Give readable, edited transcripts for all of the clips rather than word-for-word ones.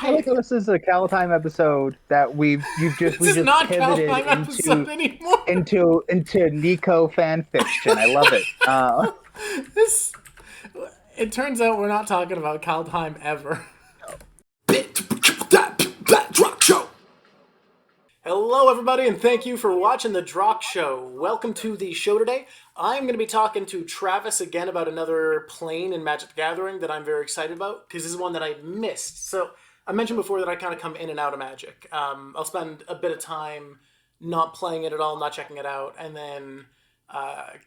I like how this is a Kaldheim episode that This we is just not pivoted Kaldheim episode anymore. into Nico fan fiction. I love it. This. It turns out we're not talking about Kaldheim ever. That Drawk Show. Hello, everybody, and thank you for watching the Drawk Show. Welcome to the show today. I'm going to be talking to Travis again about another plane in Magic the Gathering that I'm very excited about, because this is one that I missed. So, I mentioned before that I kind of come in and out of Magic. I'll spend a bit of time not playing it at all, not checking it out, and then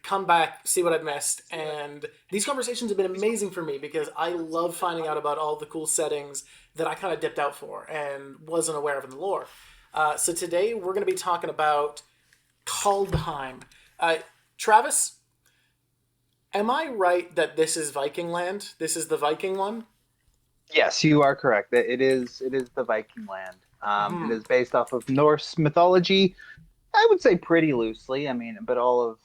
come back, see what I've missed. And these conversations have been amazing for me because I love finding out about all the cool settings that I kind of dipped out for and wasn't aware of in the lore. So today we're going to be talking about Kaldheim. Travis, am I right that this is Viking land? This is the Viking one? Yes, you are correct. It is the Viking land. It Hmm. is based off of Norse mythology. I would say pretty loosely. I mean, but all of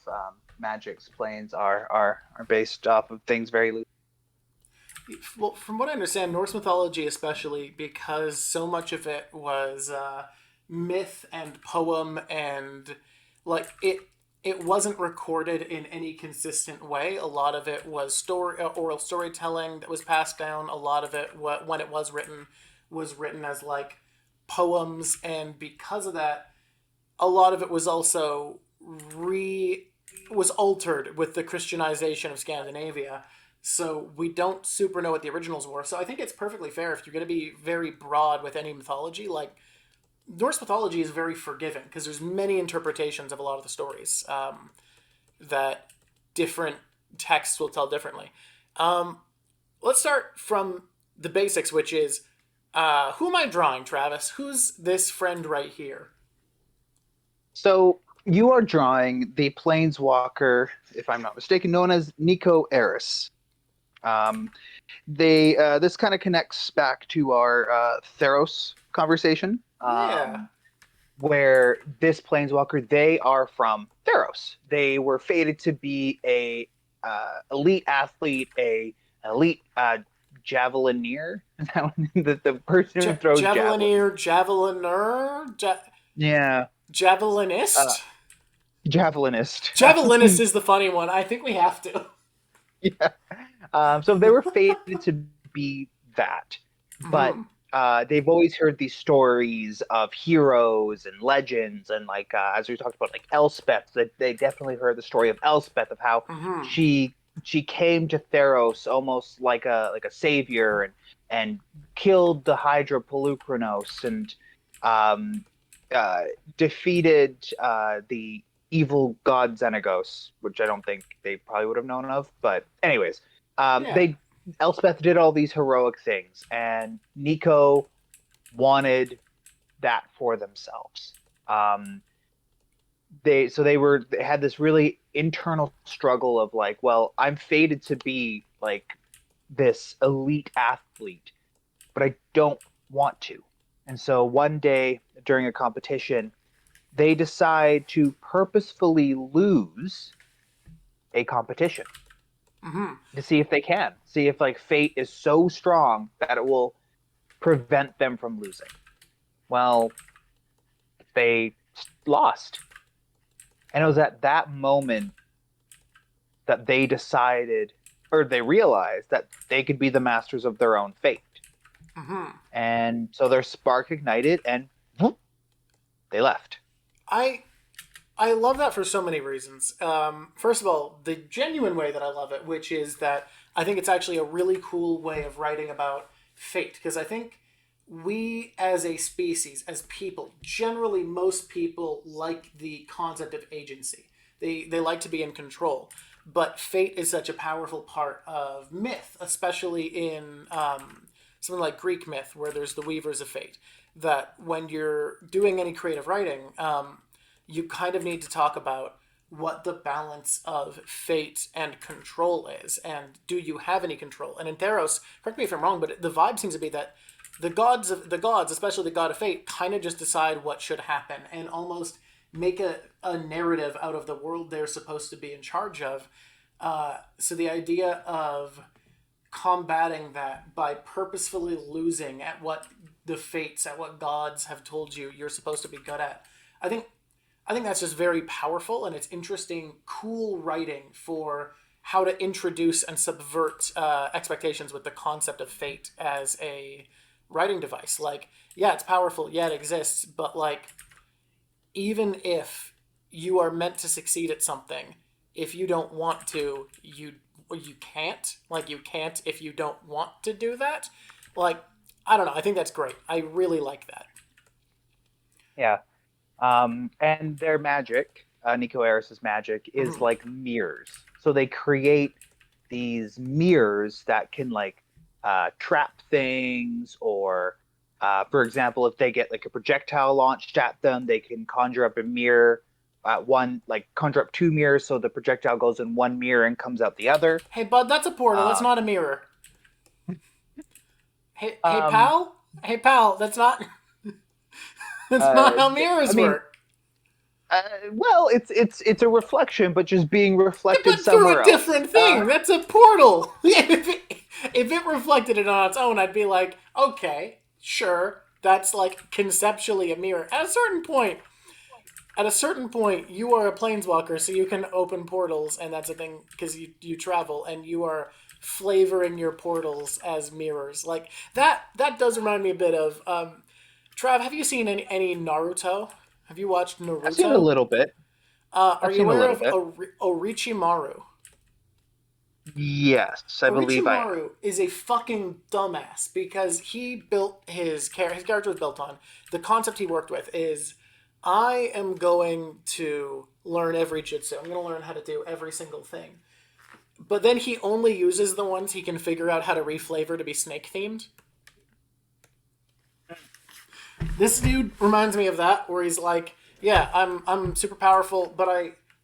Magic's planes are based off of things very loose. Well, from what I understand, Norse mythology, especially because so much of it was myth and poem, and like it wasn't recorded in any consistent way. A lot of it was oral storytelling that was passed down. A lot of it, when it was written as like poems, and because of that, a lot of it was also re was altered with the Christianization of Scandinavia. So we don't super know what the originals were. So I think it's perfectly fair if you're going to be very broad with any mythology. Like Norse mythology is very forgiving because there's many interpretations of a lot of the stories that different texts will tell differently. Um, let's start from the basics, which is who am I drawing, Travis? Who's this friend right here? So you are drawing the planeswalker, if I'm not mistaken, known as Nico Eris. Um, they This kind of connects back to our Theros conversation, Yeah. where this planeswalker, they are from Theros. They were fated to be a elite athlete, a elite javelinier. Is that the person who throws javelins? Javelinier, javeliner, Yeah, uh, javelinist. javelinist. Javelinist is the funny one. I think we have to. Yeah. So they were fated to be that, but Hmm. they've always heard these stories of heroes and legends, and like as we talked about, like Elspeth. That they definitely heard the story of Elspeth, of how Hmm. she she came to Theros almost like a savior, and killed the Hydra Pelucranos, and um, uh, defeated the evil god Xenagos, which I don't think they probably would have known of. But anyways, Yeah. they Elspeth did all these heroic things, and Nico wanted that for themselves. Um, they had this really internal struggle of like, well, I'm fated to be like this elite athlete, but I don't want to. And so one day during a competition, they decide to purposefully lose a competition Hmm. to see if they can, see if like fate is so strong that it will prevent them from losing. Well, they lost. And it was at that moment that they decided, or they realized, that they could be the masters of their own fate. Hmm. And so their spark ignited, and whoop, they left. I I love that for so many reasons. First of all, the genuine way that I love it, which is that I think it's actually a really cool way of writing about fate, because I think we as a species, as people, generally most people like the concept of agency. They like to be in control, but fate is such a powerful part of myth, especially in something like Greek myth, where there's the weavers of fate. That when you're doing any creative writing, you kind of need to talk about what the balance of fate and control is, and do you have any control? And in Theros, correct me if I'm wrong, but the vibe seems to be that the gods, especially the god of fate, kind of just decide what should happen and almost make a narrative out of the world they're supposed to be in charge of. So the idea of combating that by purposefully losing at what the fates, at what gods have told you you're supposed to be good at. I think I think that's just very powerful, and it's interesting, cool writing for how to introduce and subvert expectations with the concept of fate as a writing device. Like, yeah, it's powerful, yeah, it exists, but like, even if you are meant to succeed at something, if you don't want to, you can't. Like, you can't if you don't want to do that. Like, I don't know. I think that's great. I really like that. Yeah. And their magic, Nico Eris's magic, is Mhm. like mirrors. So they create these mirrors that can like trap things, or for example, if they get like a projectile launched at them, they can conjure up a mirror. One like conjure up two mirrors, so the projectile goes in one mirror and comes out the other. Hey, bud, that's a portal. That's Uh, not a mirror. Hey, um, pal. Hey, pal. That's not. That's uh, not how I mirrors mean, work. well, it's a reflection, but just being reflected But through somewhere a else. different thing. That's a portal. If it reflected it on its own, I'd be like, okay, sure, that's like conceptually a mirror. At a certain point, you are a planeswalker, so you can open portals, and that's a thing because you travel, and you are flavoring your portals as mirrors. Like that. That does remind me a bit of. Trav, have you seen any Naruto? Have you watched I've seen a Naruto? little bit. Are I've you seen a aware little of bit. Orichimaru? Yes, I believe I am. Orochimaru is a fucking dumbass because he built his character was built on the concept he worked with is I am going to learn every jutsu. I'm going to learn how to do every single thing. But then he only uses the ones he can figure out how to reflavor to be snake themed. This dude reminds me of that, where he's like, "Yeah, I'm super powerful, but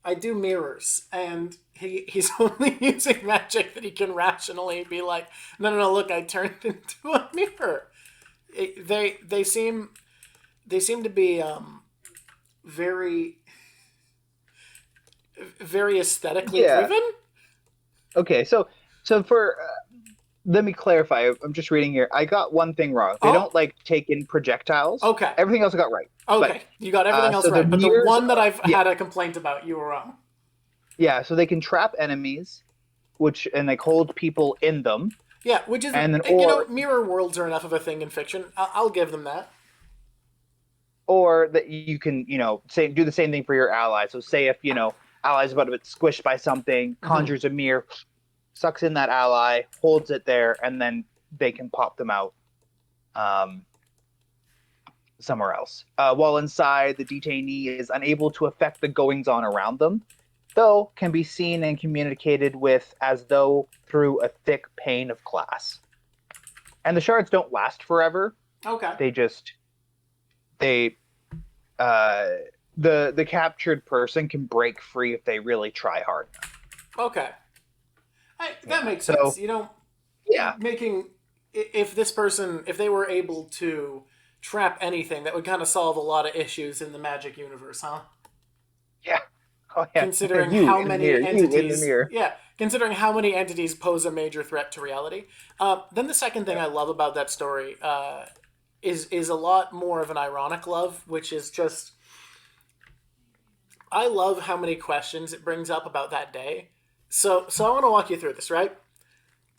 I do mirrors," and he's only using magic that he can rationally be like, "No, no, no! Look, I turned into a mirror." They seem to be very very aesthetically Yeah. driven. Okay. So for let me clarify. I'm just reading here. I got one thing wrong. They Oh, don't like take in projectiles. okay, Everything else I got right. But okay, you got everything else so the right, but the mirrors one that are I've yeah, had a complaint about, you were wrong. yeah. So they can trap enemies, which and like hold people in them, Yeah, which is, and then mirror worlds are enough of a thing in fiction. I'll give them that. or that you can say do the same thing for your allies. So say if allies about to get squished by something, Hmm. conjures a mirror, sucks in that ally, holds it there, and then they can pop them out um, somewhere else. While inside, the detainee is unable to affect the goings on around them, though can be seen and communicated with as though through a thick pane of glass. And the shards don't last forever. Okay. They just they uh, the captured person can break free if they really try hard enough. Okay. That Yeah. makes sense. So yeah, Making if this person, if they were able to trap anything, that would kind of solve a lot of issues in the Magic universe, huh? yeah. Oh yeah. Considering You how in the many mirror. You in the entities, mirror. yeah, considering how many entities pose a major threat to reality. Then the second thing Yeah. I love about that story is a lot more of an ironic love, which is just I love how many questions it brings up about that day. So I want to walk you through this, right?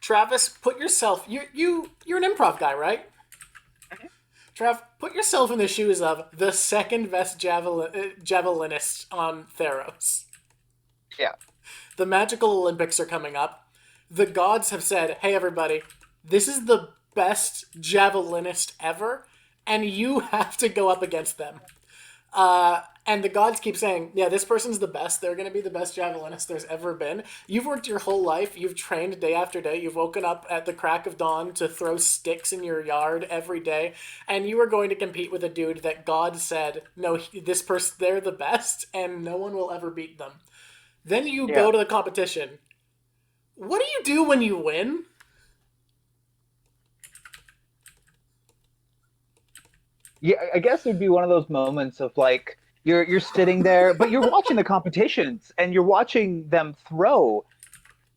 Travis, put yourself you're an improv guy, right? Trav, put yourself in the shoes of the second best javelinist on Theros. Yeah. The Magical Olympics are coming up. The gods have said, "Hey everybody, this is the best javelinist ever, and you have to go up against them." And the gods keep saying, "Yeah, this person's the best. They're going to be the best javelinist there's ever been. You've worked your whole life. You've trained day after day. You've woken up at the crack of dawn to throw sticks in your yard every day. And you are going to compete with a dude that God said, no, this person, they're the best, and no one will ever beat them." Then you Yeah. go to the competition. What do you do when you win? Yeah, I guess it'd be one of those moments of like you're sitting there, but you're watching the competitions and you're watching them throw,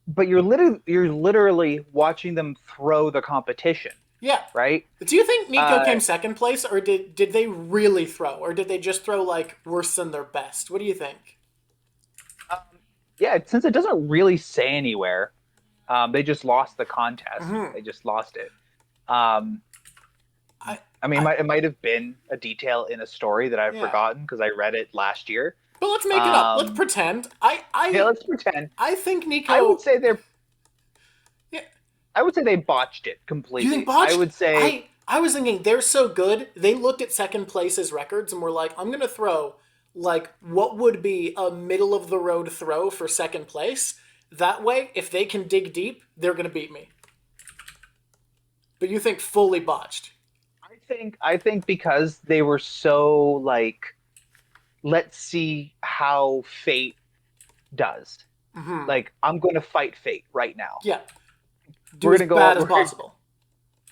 but you're literally watching them throw the competition. Yeah. right? Do you think Nico Uh, came second place, or did they really throw, or did they just throw like worse than their best? What do you think? um, yeah, since it doesn't really say anywhere, they just lost the contest. Hmm. They just lost it. Um, I, I mean, I, it might have been a detail in a story that I've yeah. forgotten because I read it last year. But let's make it up. Let's Um, pretend. yeah, let's pretend. I think I would Nico. say they're. Yeah. I would say they botched it You think completely. I botched? would say, I was thinking they're so good. They looked at second place's records and were like, I'm gonna throw like what would be a middle of the road throw for second place. That way, if they can dig deep, they're gonna beat me. But you think fully botched? I think because they were so like, let's see how fate does. Hmm. Like, I'm going to fight fate right now. Yeah. Do We're as gonna go. bad as possible.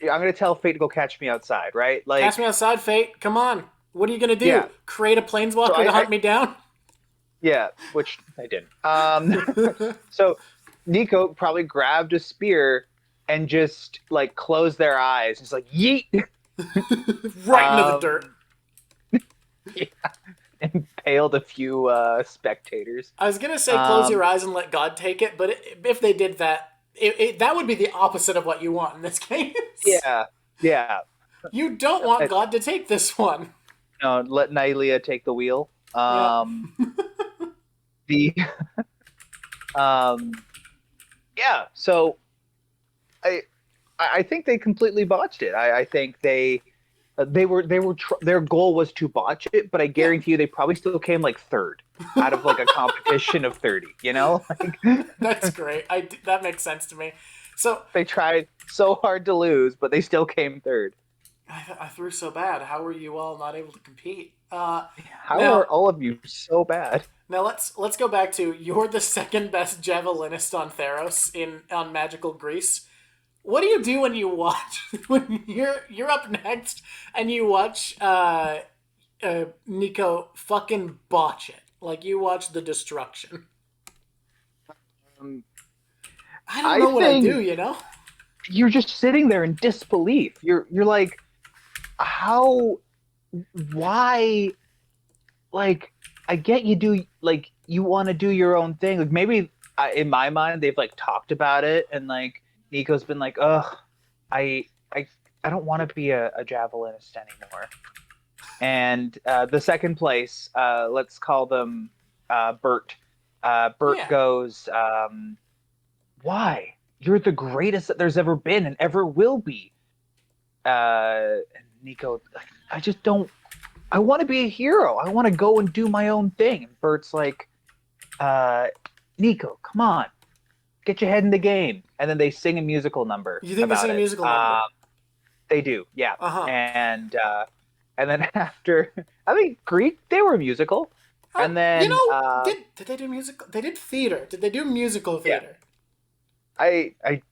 I'm gonna tell fate to go catch me outside, right? Catch Like, me outside, Fate. Come on. What are you gonna yeah. do? Create a So planeswalker to hunt me down? yeah, which I didn't. So Nico probably grabbed a spear and just like closed their eyes. It's like yeet. Right into the dirt. Um, yeah, impaled a few spectators. I was gonna say close your Um, eyes and let God take it, but if they did that, that would be the opposite of what you want in this case. yeah, yeah. You don't want Uh, God to take this one. No, let Nylea take the wheel. Yeah. The um, yeah. So I I think they completely botched it. I think their goal was to botch it, but I Yeah. guarantee you they probably still came like third out of like a competition of 30. You know, like That's great. That makes sense to me. So they tried so hard to lose, but they still came third. I threw so bad. How were you all not able to compete? How are Now all of you so bad? now let's go back to you're the second best javelinist on Theros in on Magical Greece. What do you do when you watch when you're up next and you watch Nico fucking botch it? Like you watch the destruction. Um, I don't I know what I think do, you know? you're just sitting there in disbelief. You're like, how, why, like, I get you do like you want to do your own thing. Like maybe in my mind they've like talked about it, and like Nico's been like, ugh, I I I don't want to be a javelinist anymore. And the second place, let's call them Bert. Bert Yeah. goes, why? You're the greatest that there's ever been and ever will be. And Nico, I just don't. I want to be a hero. I want to go and do my own thing. And Bert's like, uh, Nico, come on, get your head in the game. And then they sing a musical number You think they about sing a it. musical number? They do, yeah. Uh huh. And then after, I think Greek, they were musical. And You then know, did they do musical? They did theater. Did they do musical yeah, theater? I I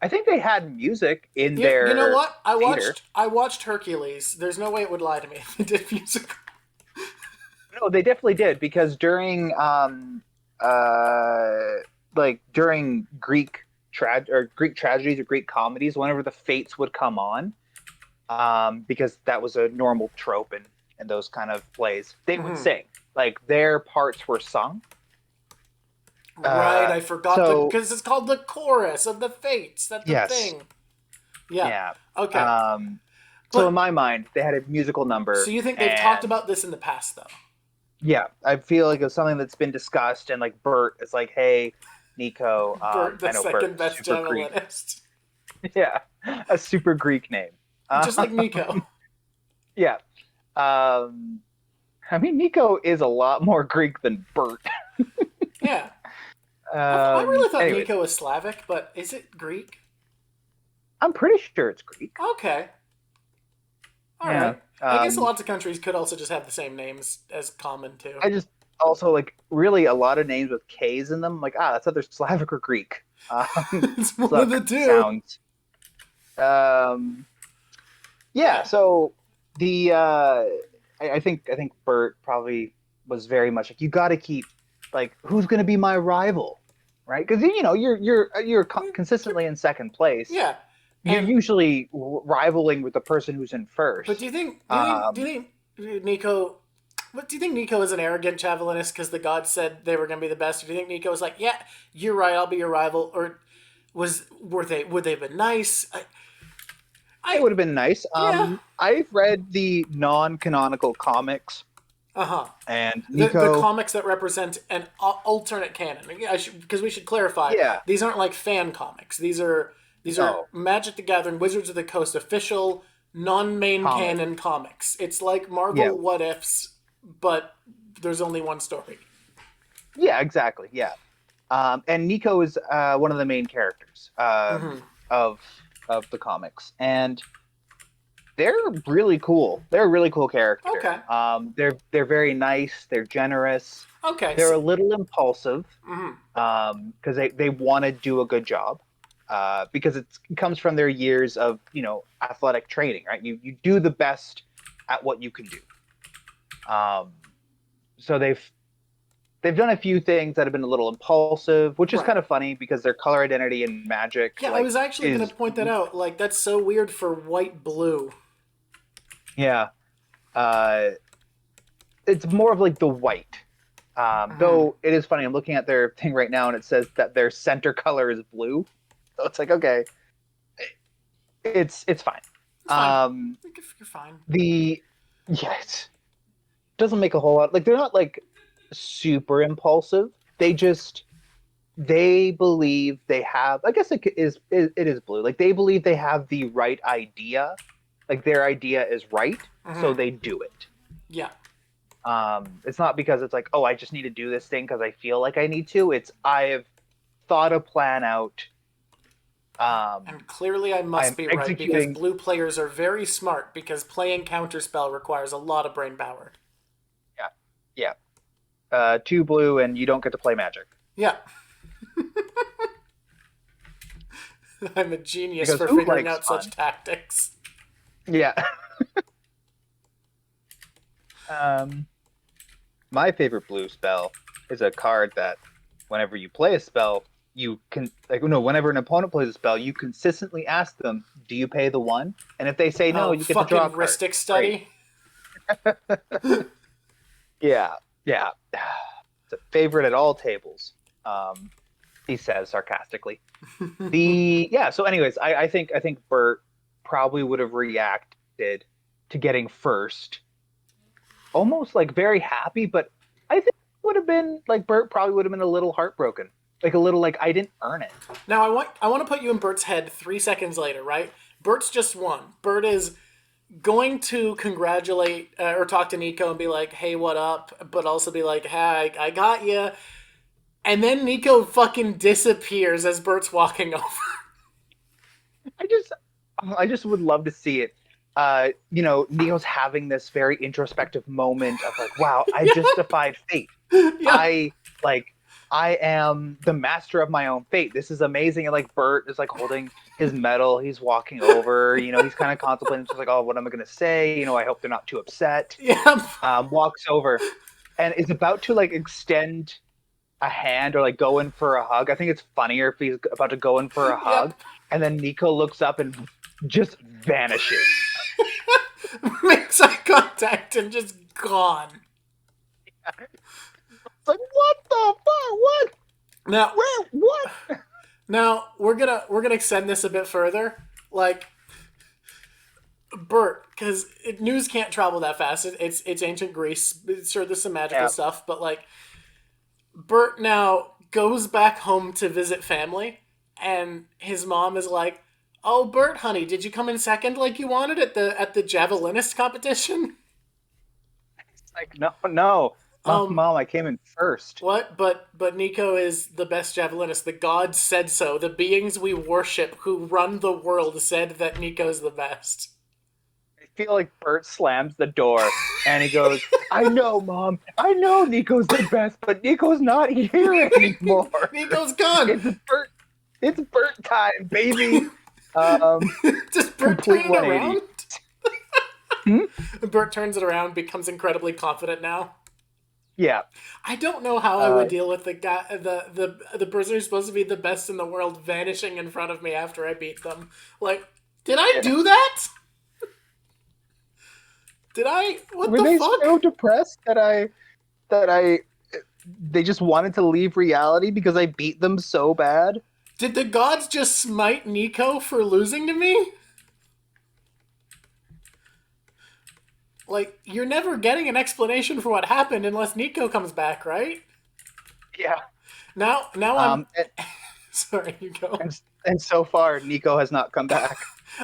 I think they had music in You know their what? theater. I watched Hercules. There's no way it would lie to me if they did musical. No, they definitely did because during like during Greek tragedies or Greek comedies, whenever the fates would come on, because that was a normal trope in those kind of plays, they would Hmm. sing. Like their parts were sung. Right, I forgot the So because it's called the chorus of the Fates. That's the yes, thing. Yeah. yeah. Okay. So in But my mind, they had a musical so number, you think they've talked and about this in the past, though? yeah, I feel like it's something that's been discussed, and like Bert is like, "Hey, Nico, Bert, the I know Bert, second best super Greek, javelinist, yeah, a super Greek name, just like Nico. yeah." Um, I mean, Nico is a lot more Greek than Bert. Yeah. I really thought Anyways, Nico was Slavic, but is it Greek? I'm pretty sure it's Greek. Okay. All Yeah. right. I guess lots of countries could also just have the same names as common too. I just also like really a lot of names with K's in them. I'm like, that's either Slavic or Greek. It's one So of the that two. sounds. Um, yeah. Yeah. So the I think Bert probably was very much like you got to keep like who's going to be my rival, right? Because you're consistently in second place. Yeah. you're And usually rivaling with the person who's in but first. do you think Nico? What do you think Nico is an arrogant javelinist because the gods said they were going to be the best? Or do you think Nico was like, yeah, you're right, I'll be your rival? Or would they have been nice? It I would have been nice. yeah. I've read the non-canonical comics, Uh huh. and The Nico, comics that represent an alternate canon. Because we should clarify, yeah, these aren't like fan comics. These are no Magic the Gathering Wizards of the Coast official non-main comic, canon comics. It's like yeah, Marvel What Ifs, but there's only one story. yeah, exactly, yeah. And Nico is one of the main characters Mm-hmm. of the comics, and they're really cool. They're a really cool character. Okay. They're very nice. They're generous. Okay. They're So, a little impulsive mm-hmm. because they want to do a good job. Because it comes from their years of athletic training, right? You do the best at what you can do. So they've done a few things that have been a little impulsive, which is Right. kind of funny because their color identity in Magic Yeah, I like was actually going is to point that out. Like, that's so weird for white blue. yeah. Uh, it's more of like the white. Mm-hmm. Though it is funny, I'm looking at their thing right now and it says that their center color is blue. So it's like, okay, it's fine. It's fine. Um, I think you're fine. the Yes, doesn't make a whole lot. Like they're not like super impulsive. They believe they have. I guess it is blue. Like they believe they have the right idea. Like their idea is right, so Mm-hmm. they do it. Yeah. It's not because it's like, oh, I just need to do this thing because I feel like I need to. It's I have thought a plan out. And clearly I must I'm be right because executing. blue players are very smart because playing counterspell requires a lot of brain power. Yeah, yeah. Two blue, and you don't get to play Magic Yeah. I'm a genius because for who figuring likes out such fun? tactics. Yeah. um, my favorite blue spell is a card that, whenever you play a spell, you can like no. Whenever an opponent plays a spell, you consistently ask them, "Do you pay the one?" And if they say no, Oh, you get to draw a fucking card. Ristic Great. Study. Yeah, yeah. It's a favorite at all tables. He says sarcastically. So anyways, I think Bert probably would have reacted to getting first, almost like very happy, but I think would have been like Bert probably would have been a little heartbroken, like a little like I didn't earn it. Now I want to put you in Bert's head 3 seconds later, right? Bert's just won. Bert is going to congratulate or talk to Nico and be like, "Hey, what up?" But also be like, "Hey, I got you." And then Nico fucking disappears as Bert's walking over. I just I just would love to see it. Neo's having this very introspective moment of like, wow, I just defied fate. Yeah. I like I am the master of my own fate. This is amazing. And like Bert is like holding his medal. He's walking over. He's kind of contemplating, just like, oh, what am I gonna say? I hope they're not too upset. Yeah. Walks over and is about to like extend a hand or like go in for a hug. I think it's funnier if he's about to go in for a hug, Yep. and then Nico looks up and just vanishes. Makes eye contact and just gone. It's like, what the fuck? What? Now, Where? What? now we're gonna extend this a bit further. Like Bert, because news can't travel that fast. It's ancient Greece. Sure, there's some magical Yeah. stuff, but like Bert now goes back home to visit family, and his mom is like, "Oh, Bert, honey, did you come in second like you wanted at the javelinist competition?" It's like, no, no. Um, Mom, I came in first. what? But Nico is the best javelinist. The gods said so. The beings we worship, who run the world, said that Nico's the best. I feel like Bert slams the door and he goes, I know, Mom. I know Nico's the best, but Nico's not here anymore. Nico's gone. It's Bert time, baby. Does Bert turn Complete it 180. around? Hmm? Bert turns it around, becomes incredibly confident now. Yeah. I don't know how I Uh, would deal with the guy, the person who's supposed to be the best in the world vanishing in front of me after I beat them. Like, did I yeah. do that? Did I? What Were the they fuck? so depressed that I they just wanted to leave reality because I beat them so bad? Did the gods just smite Nico for losing to me? Like, you're never getting an explanation for what happened unless Nico comes back, right? Yeah. Now I'm And, sorry, you go. and so far Nico has not come back.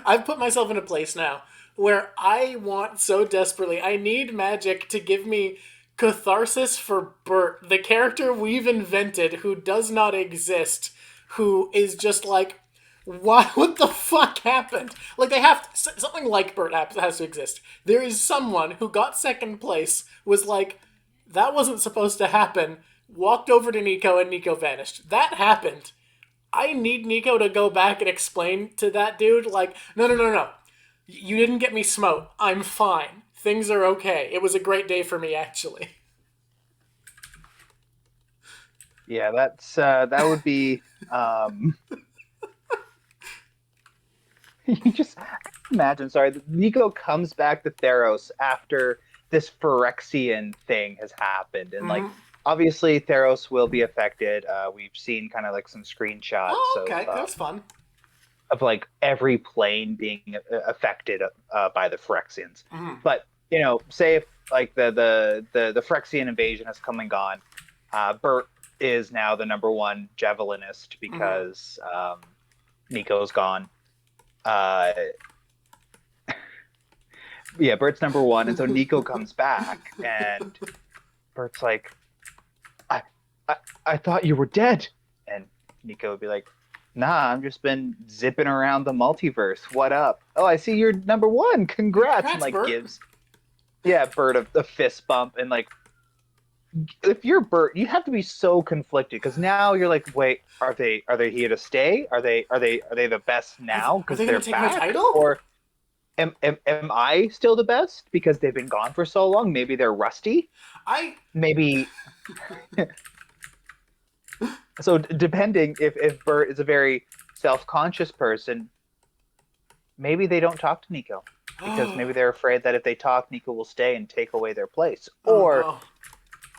I've put myself in a place now where I want so desperately. I need magic to give me catharsis for Bert, the character we've invented who does not exist, who is just like, why? What the fuck happened? Like they have something like Bert has to exist. There is someone who got second place, was like, that wasn't supposed to happen. Walked over to Nico and Nico vanished. That happened. I need Nico to go back and explain to that dude, like, no, no, no, no. You didn't get me smote. I'm fine. Things are okay. It was a great day for me, actually. Yeah, that would be you just imagine, sorry, Nico comes back to Theros after this Phyrexian thing has happened. And like Mm-hmm. obviously Theros will be affected. We've seen kind of like some screenshots Oh, okay. That was fun. of like every plane being affected by the Phyrexians. Mm-hmm. But say if like the Phyrexian invasion has come and gone, Bert is now the number one javelinist Mm-hmm. because Nico's gone. Uh, yeah, Bert's number one, and so Nico comes back, and Bert's like, I, I, I thought you were dead, and Nico would be like, Nah, I've just been zipping around the multiverse. What up? Oh, I see you're number one. Congrats! And Congrats, like Bert. gives Bert a fist bump, and like if you're Bert, you have to be so conflicted because now you're like, wait, are they here to stay? Are they the best now Are because they gonna they're take my back, title? or am I still the best because they've been gone for so long? Maybe they're rusty. I Maybe so. Depending if Bert is a very self-conscious person, maybe they don't talk to Nico because oh maybe they're afraid that if they talk, Nico will stay and take away their place. Or no.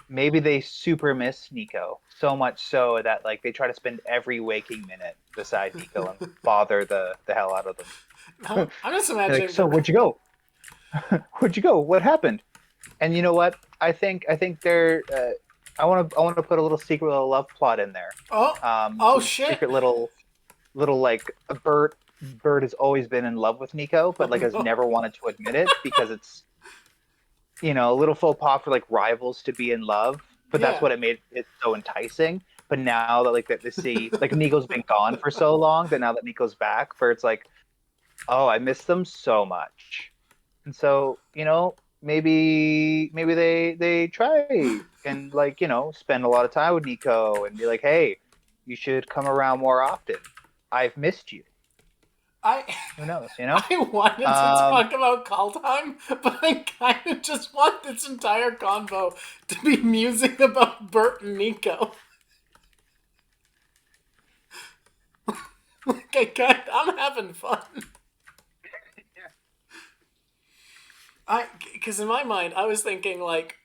maybe they super miss Nico so much so that like they try to spend every waking minute beside Nico and bother the hell out of No, them. I'm just Like, imagining so Bert. where'd you go? Where'd you go? What happened? And you know what? I think they're. I want to put a little secret little love plot in there. Oh, oh shit. Secret little like Bert has always been in love with Nico, Oh but like has no. never wanted to admit it because it's a little faux pas for like rivals to be in love, but that's Yeah. what it made it so enticing. But now that like that they see like Nico's been gone for so long that now that Nico's back, Bert's like, oh, I miss them so much. And so, maybe they try and like, spend a lot of time with Nico and be like, "Hey, you should come around more often. I've missed you." I Who knows? I wanted to Um, talk about Kaldheim, but I kind of just want this entire convo to be musing about Bert and Nico. I'm having fun. Because in my mind, I was thinking like,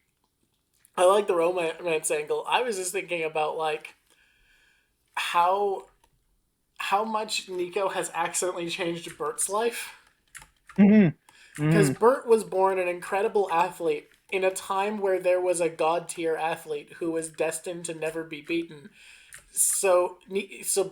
I like the romance angle. I was just thinking about like how how much Nico has accidentally changed Bert's life. mhm, Because mhm. Bert was born an incredible athlete in a time where there was a god tier athlete who was destined to never be beaten. So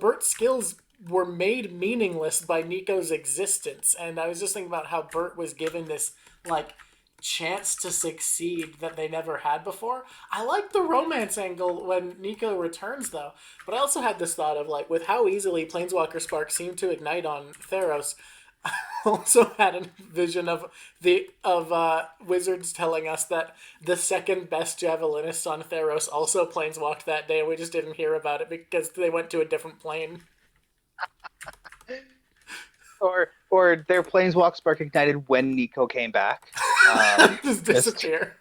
Bert's skills were made meaningless by Nico's existence, and I was just thinking about how Bert was given this like chance to succeed that they never had before. I like the romance angle when Nico returns though, but I also had this thought of like with how easily Planeswalker sparks seem to ignite on Theros. I also had a vision of wizards telling us that the second best javelinist on Theros also planeswalked that day. We just didn't hear about it because they went to a different plane. Or their planeswalk spark ignited when Nico came back. Just Just disappear.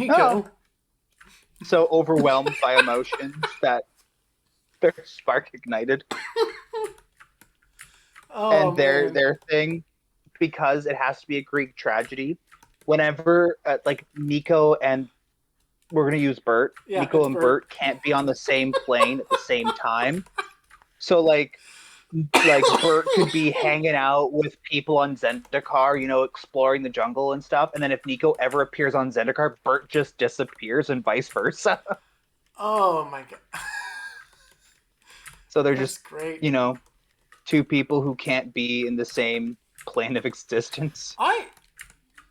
oh, Nico. so overwhelmed by emotions that their spark ignited. Oh And man. their thing, because it has to be a Greek tragedy, whenever like Nico and we're gonna use Bert, Yeah, Nico it's and Bert. Bert can't be on the same plane at the same time. So like Bert could be hanging out with people on Zendikar, exploring the jungle and stuff. And then if Nico ever appears on Zendikar, Bert just disappears and vice versa. Oh my god. So they're That's just, great. you know, two people who can't be in the same plane of existence. I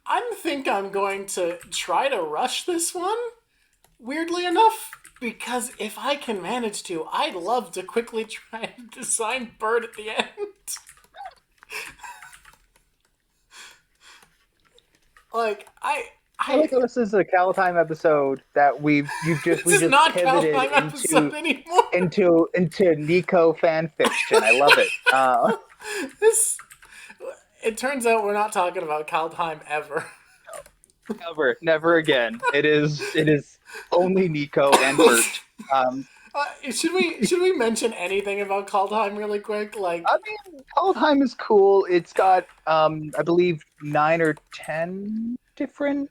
I think I'm going to try to rush this one, weirdly enough, because if I can manage to, I'd love to quickly try and design Bird at the end. Like I like how this is a Kaldheim episode that this we is just not pivoted Kaldheim episode anymore. into Nico fan fiction. I love it. This it turns out we're not talking about Kaldheim ever. Never again. It is only Nico and Bert. Should we mention anything about Kaldheim really quick? Like, I mean, Kaldheim is cool. It's got I believe 9 or 10 different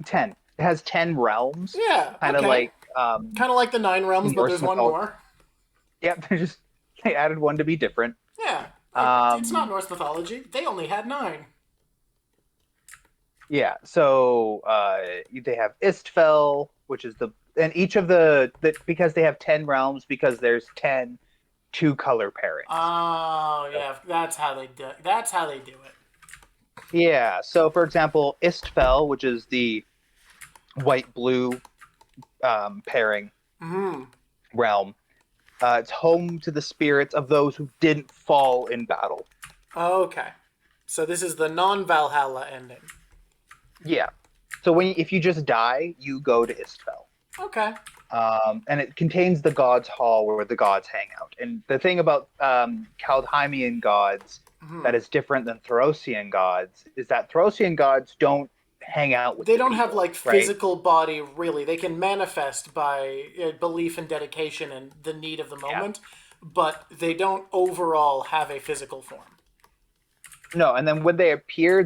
10. It has 10 realms, yeah, kind of okay, like kind of like the Nine Realms, but Norse there's one mythology. more. Yep, they added one to be different. Yeah, it's not Um, Norse mythology. They only had nine. yeah, so they have Istfell, which is and each of because they have 10 realms because there's 10 two-color pairings. Oh So, yeah, that's how they do. That's how they do it. yeah, so for example, Istfell, which is the white-blue pairing Hmm. realm, it's home to the spirits of those who didn't fall in battle. Okay, so this is the non-Valhalla ending. Yeah. So if you just die, you go to Istfell. Okay. And it contains the gods' hall where the gods hang out. And the thing about Kaldheimian gods Hmm. that is different than Thorosian gods is that Thorosian gods don't hang out with They the don't have people, like right? physical body really. They can manifest by belief and dedication and the need of the Yeah. moment, but they don't overall have a physical form. No, and then when they appear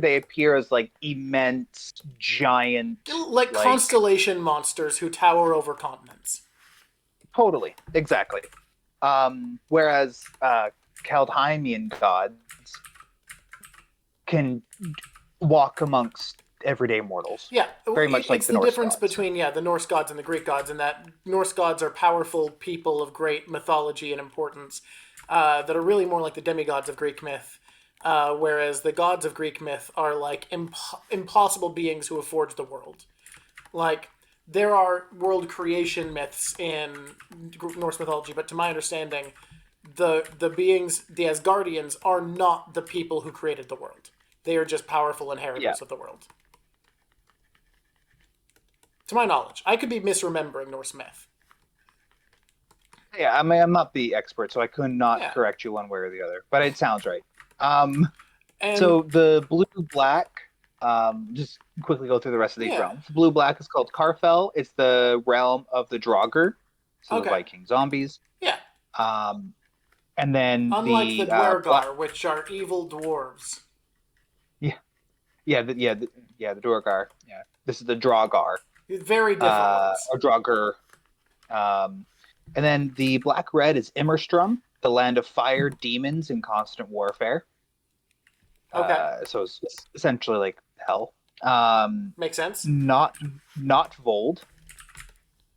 as like immense, giant, Like like constellation monsters who tower over continents. totally, exactly. Whereas Kaldheimian gods can walk amongst everyday mortals, Yeah, very much like it's the the Norse difference gods. between the Norse gods and the Greek gods, in that Norse gods are powerful people of great mythology and importance that are really more like the demigods of Greek myth, whereas the gods of Greek myth are like impossible beings who have forged the world. Like there are world creation myths in Norse mythology, but to my understanding, the beings, the Asgardians, are not the people who created the world. They are just powerful Yeah, inheritors of the world. To my knowledge, I could be misremembering Norse myth. yeah. I mean, I'm not the expert, so I could not Yeah, correct you one way or the other, but it sounds right. Um, and so the blue black. Just quickly go through the rest of these yeah, realms. Blue black is called Karfell. It's the realm of the Draugr, so the okay, Viking zombies. yeah. Um, and then Unlike the the black. Dwergar, which are evil dwarves. Yeah, yeah, the Duergar. Yeah, this is the Draugar, Very different ones. or Draugr. Um, and then the black red is Immerstrom, the land of fire, demons, and constant warfare. Okay, So it's essentially like hell. makes sense. Not not Vold.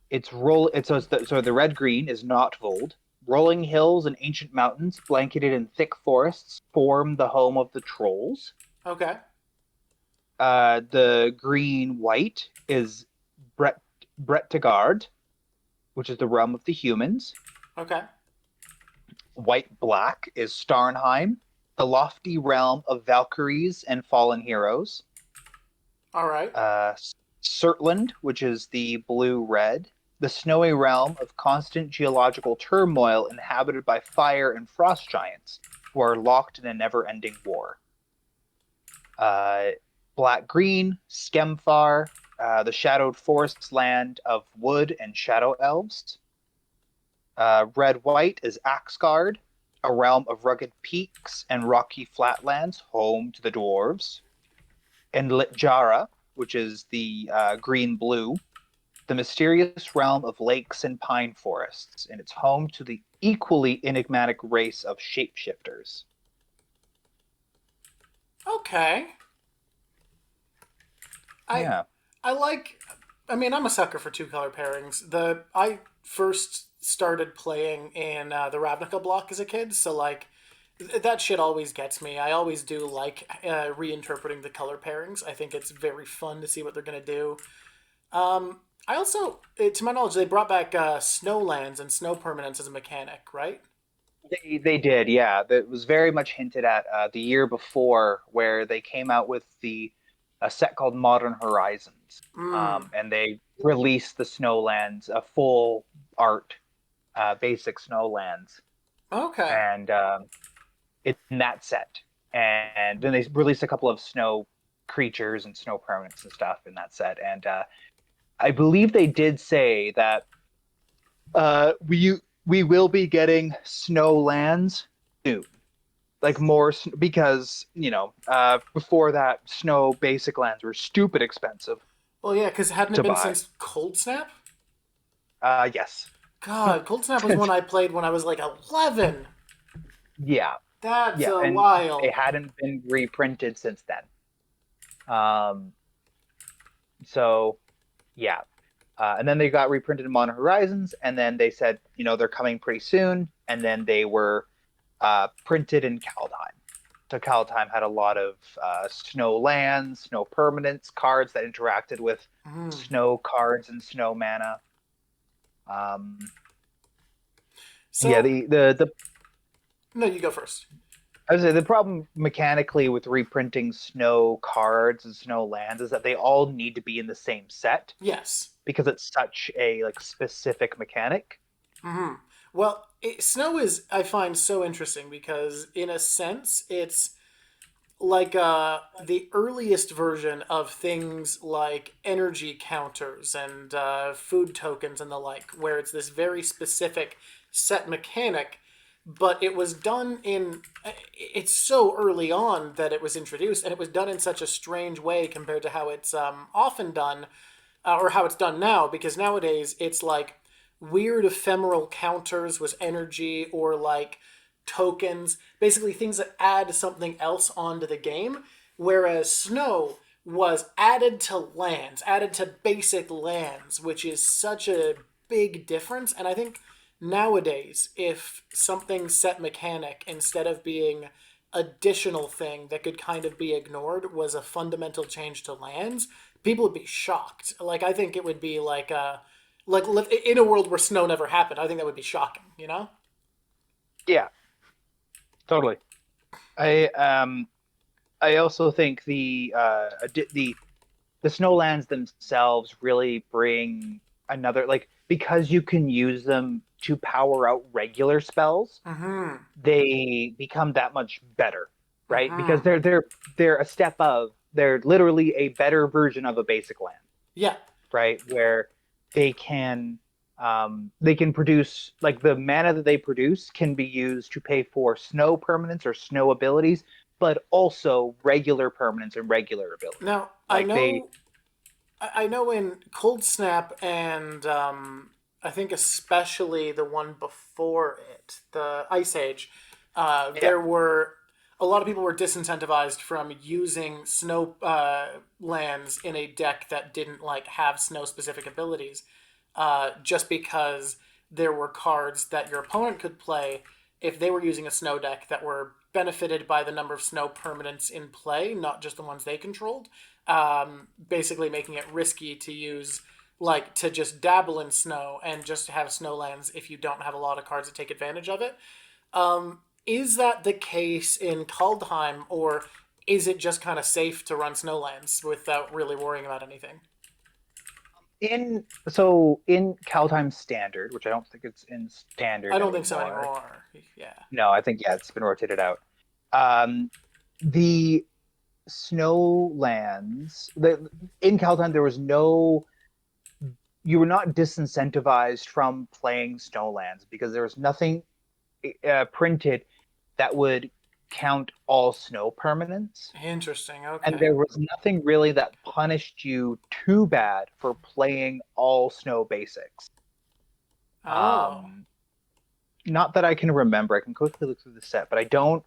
It's roll. It's so the red green is not Vold. Rolling hills and ancient mountains, blanketed in thick forests, form the home of the trolls. Okay, The green white is Brett Brettigard, which is the realm of the humans. okay, White black is Starnheim, the lofty realm of Valkyries and fallen heroes. all right. Surtland, which is the blue red, the snowy realm of constant geological turmoil inhabited by fire and frost giants who are locked in a never ending war. Uh, Black green, Skemfar, the shadowed forest land of wood and shadow elves. Red-white is Axgard, a realm of rugged peaks and rocky flatlands home to the dwarves. And Litjara, which is the green-blue, the mysterious realm of lakes and pine forests, and it's home to the equally enigmatic race of shapeshifters. Okay. I Yeah. I like. I mean, I'm a sucker for two color pairings. The I first started playing in the Ravnica block as a kid, so like that shit always gets me. I always do like reinterpreting the color pairings. I think it's very fun to see what they're gonna do. I also, to my knowledge, they brought back snowlands and snow permanence as a mechanic, right? They did, yeah. That was very much hinted at the year before, where they came out with the a set called Modern Horizons, Mm. and they released the Snowlands, a full art, basic Snowlands, Okay. and in that set. And then they released a couple of snow creatures and snow permanents and stuff in that set. And I believe they did say that we will be getting Snowlands soon, like more because before that snow basic lands were stupid expensive Well, yeah, because hadn't it to been buy. since Cold Snap? Yes. God, Cold Snap was one I played when I was like 11. Yeah, That's yeah, a and it while. hadn't been reprinted since then. Um, so yeah, and then they got reprinted in Modern Horizons, and then they said they're coming pretty soon, and then they were printed in Kaldheim. So Kaldheim had a lot of snow lands, snow permanents, cards that interacted with Mm. snow cards and snow mana. Um, yeah, So, the no, you go first. I would say the problem mechanically with reprinting snow cards and snow lands is that they all need to be in the same set Yes. because it's such a like specific mechanic. Hmm. Well, snow is, I find, so interesting because, in a sense, it's like the earliest version of things like energy counters and food tokens and the like, where it's this very specific set mechanic, but it was done in. It's so early on that it was introduced, and it was done in such a strange way compared to how it's often done, or how it's done now, because nowadays it's like weird ephemeral counters with energy or like tokens, basically things that add something else onto the game. Whereas snow was added to lands, added to basic lands, which is such a big difference. And I think nowadays, if something set mechanic, instead of being additional thing that could kind of be ignored, was a fundamental change to lands, people would be shocked. Like I think it would be like in a world where snow never happened. I think that would be shocking. You know? Yeah, totally. I also think the snowlands themselves really bring another like because you can use them to power out regular spells, Mm-hmm. they become that much better, right? Because Mm-hmm. they're a step of they're literally a better version of a basic land, Yeah. right? Where they can they can produce like the mana that they produce can be used to pay for snow permanents or snow abilities, but also regular permanents and regular abilities. Now I Like they know I know in Cold Snap and I think especially the one before it, the Ice Age, yeah, there were a lot of people were disincentivized from using snow lands in a deck that didn't like have snow specific abilities, just because there were cards that your opponent could play if they were using a snow deck that were benefited by the number of snow permanents in play, not just the ones they controlled. Basically, making it risky to use, like, to just dabble in snow and just have snowlands if you don't have a lot of cards that take advantage of it. Is that the case in Kaldheim, or is it just kind of safe to run snowlands without really worrying about anything? in Kaldheim Standard, which I don't think it's in I Standard don't think so anymore. anymore. Yeah. No, I think yeah, it's been rotated out. Um, the snow lands. In Kaldheim, there was no. You were not disincentivized from playing snowlands because there was nothing printed that would count all snow permanents. Interesting. And Okay. there was nothing really that punished you too bad for playing all snow basics. Oh. Um, Not that I can remember. I can quickly look through the set, but I don't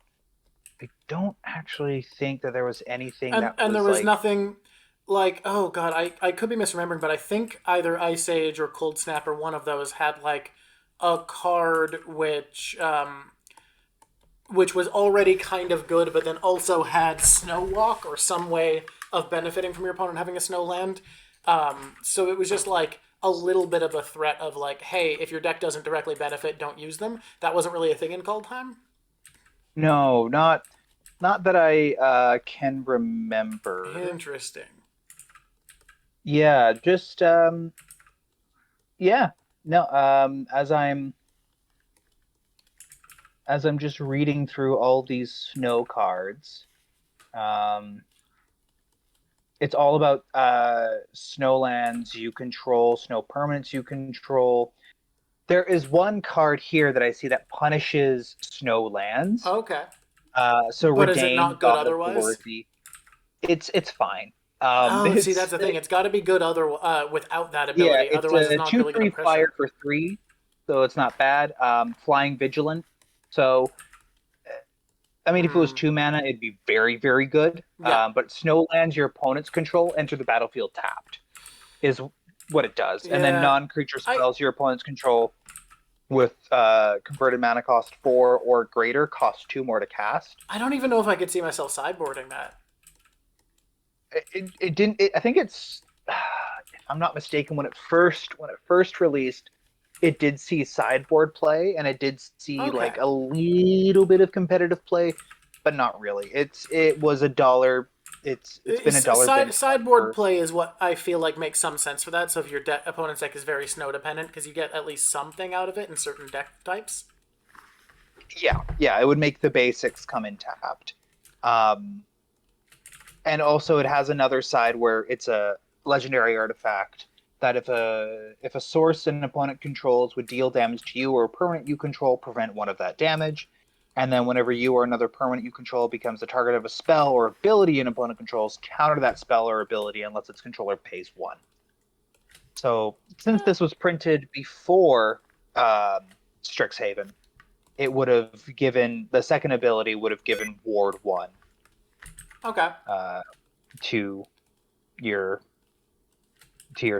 actually think that there was anything that And there was was like nothing like, oh god, I could be misremembering, but I think either Ice Age or Cold Snap or one of those had like a card which was already kind of good, but then also had Snow Walk or some way of benefiting from your opponent having a snow land. So it was just like a little bit of a threat of like, hey, if your deck doesn't directly benefit, don't use them. That wasn't really a thing in Kaldheim. no, not that I can remember. Interesting. Yeah, just yeah. No, as I'm just reading through all these snow cards, um it's all about snowlands you control, snow permanents you control. There is one card here that I see that punishes snowlands. Okay. So But is it Redain, not good God of otherwise? Dorothy. It's fine. Oh, see, that's It's the thing. It's got to be good without that Yeah, ability. it's Otherwise, it's a not two really going to three push flyer it. for three, so it's not bad. Flying Vigilant. So I mean, if it was Hmm. 2 mana, it'd be very, very good. Yeah. But Snowlands your opponents control enter the battlefield tapped, is what it does. And then Yeah. non-creature I spells your opponents control with converted mana cost 4 or greater cost 2 more to cast. I don't even know if I could see myself sideboarding that. It didn't. I think it's, if I'm not mistaken, when it first released, it did see sideboard play and it did see Okay. like a little bit of competitive play, but not really. It was a dollar. It's been a dollar benchmark Sideboard for. play is what I feel like makes some sense for that. So if your opponent's deck is very snow dependent, because you get at least something out of it in certain deck types. Yeah, it would make the basics come in tapped. Um, and also it has another side where it's a legendary artifact that if a source an opponent controls would deal damage to you or a permanent you control, prevent one of that damage. And then whenever you or another permanent you control becomes the target of a spell or ability an opponent controls, counter that spell or ability unless its controller pays one. So since Eh, this was printed before Strixhaven, it would have given the second ability would have given Ward one okay. uh, to your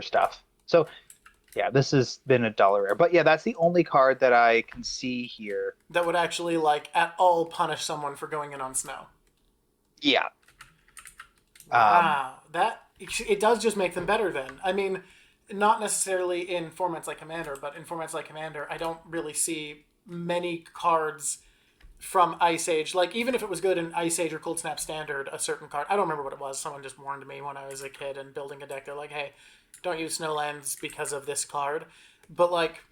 stuff. So yeah, this has been a dollar rare. But yeah, that's the only card that I can see here. That would actually like at all punish someone for going in on snow. Yeah. Um, Wow, that it does just make them better. Then I mean, not necessarily in formats like Commander, but in formats like Commander, I don't really see many cards from Ice Age. Like even if it was good in Ice Age or Cold Snap Standard, a certain card, I don't remember what it was. Someone just warned me when I was a kid and building a deck. They're like, "Hey, don't use Snowlands because of this card." But like,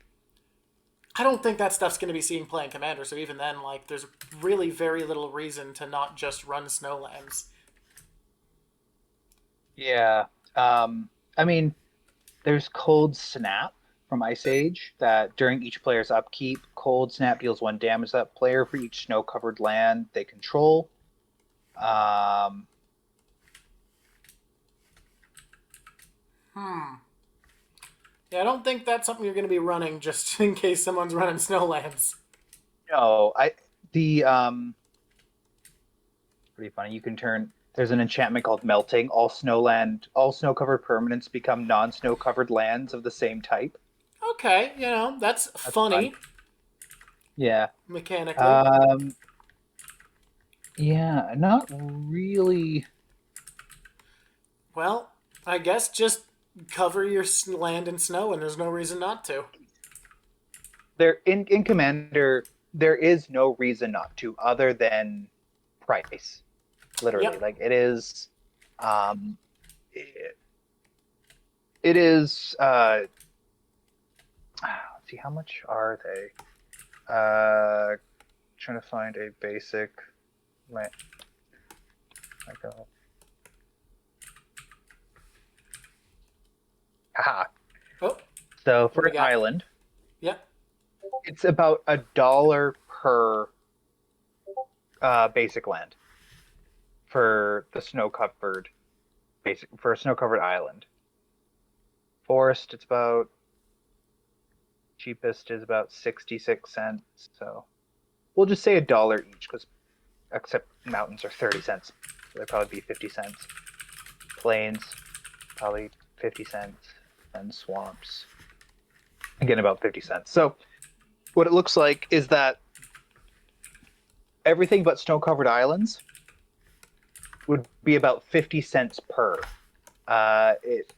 I don't think that stuff's going to be seen playing Commander. So even then, like, there's really very little reason to not just run Snowlands. yeah. I mean, there's Cold Snap from Ice Age that during each player's upkeep, Cold Snap deals 1 damage to that player for each snow-covered land they control. Um, Hmm. Yeah, I don't think that's something you're going to be running just in case someone's running Snowlands. no, the pretty funny. You can turn. There's an enchantment called Melting. All snow-covered permanents become non-snow-covered lands of the same type. Okay, that's That's fun. funny Yeah. mechanically. Um, yeah, not really. Well, I guess just cover your land in snow, and there's no reason not to. There in Commander, there is no reason not to other than price. Literally, Yep. like it is. Um, it, it is. Let's see, how much are they? Trying to find a basic. Like, Haha. Oh, So what for do we an got? island, Yeah. it's about $1 per basic land for the snow covered basic for a snow covered island. Forest, it's about cheapest is about 66 cents. So we'll just say $1 each because except mountains are 30 cents. So they'd probably be 50 cents. Plains, probably 50 cents. And swamps, again, about 50 cents. So what it looks like is that everything but snow covered islands would be about 50 cents per. It,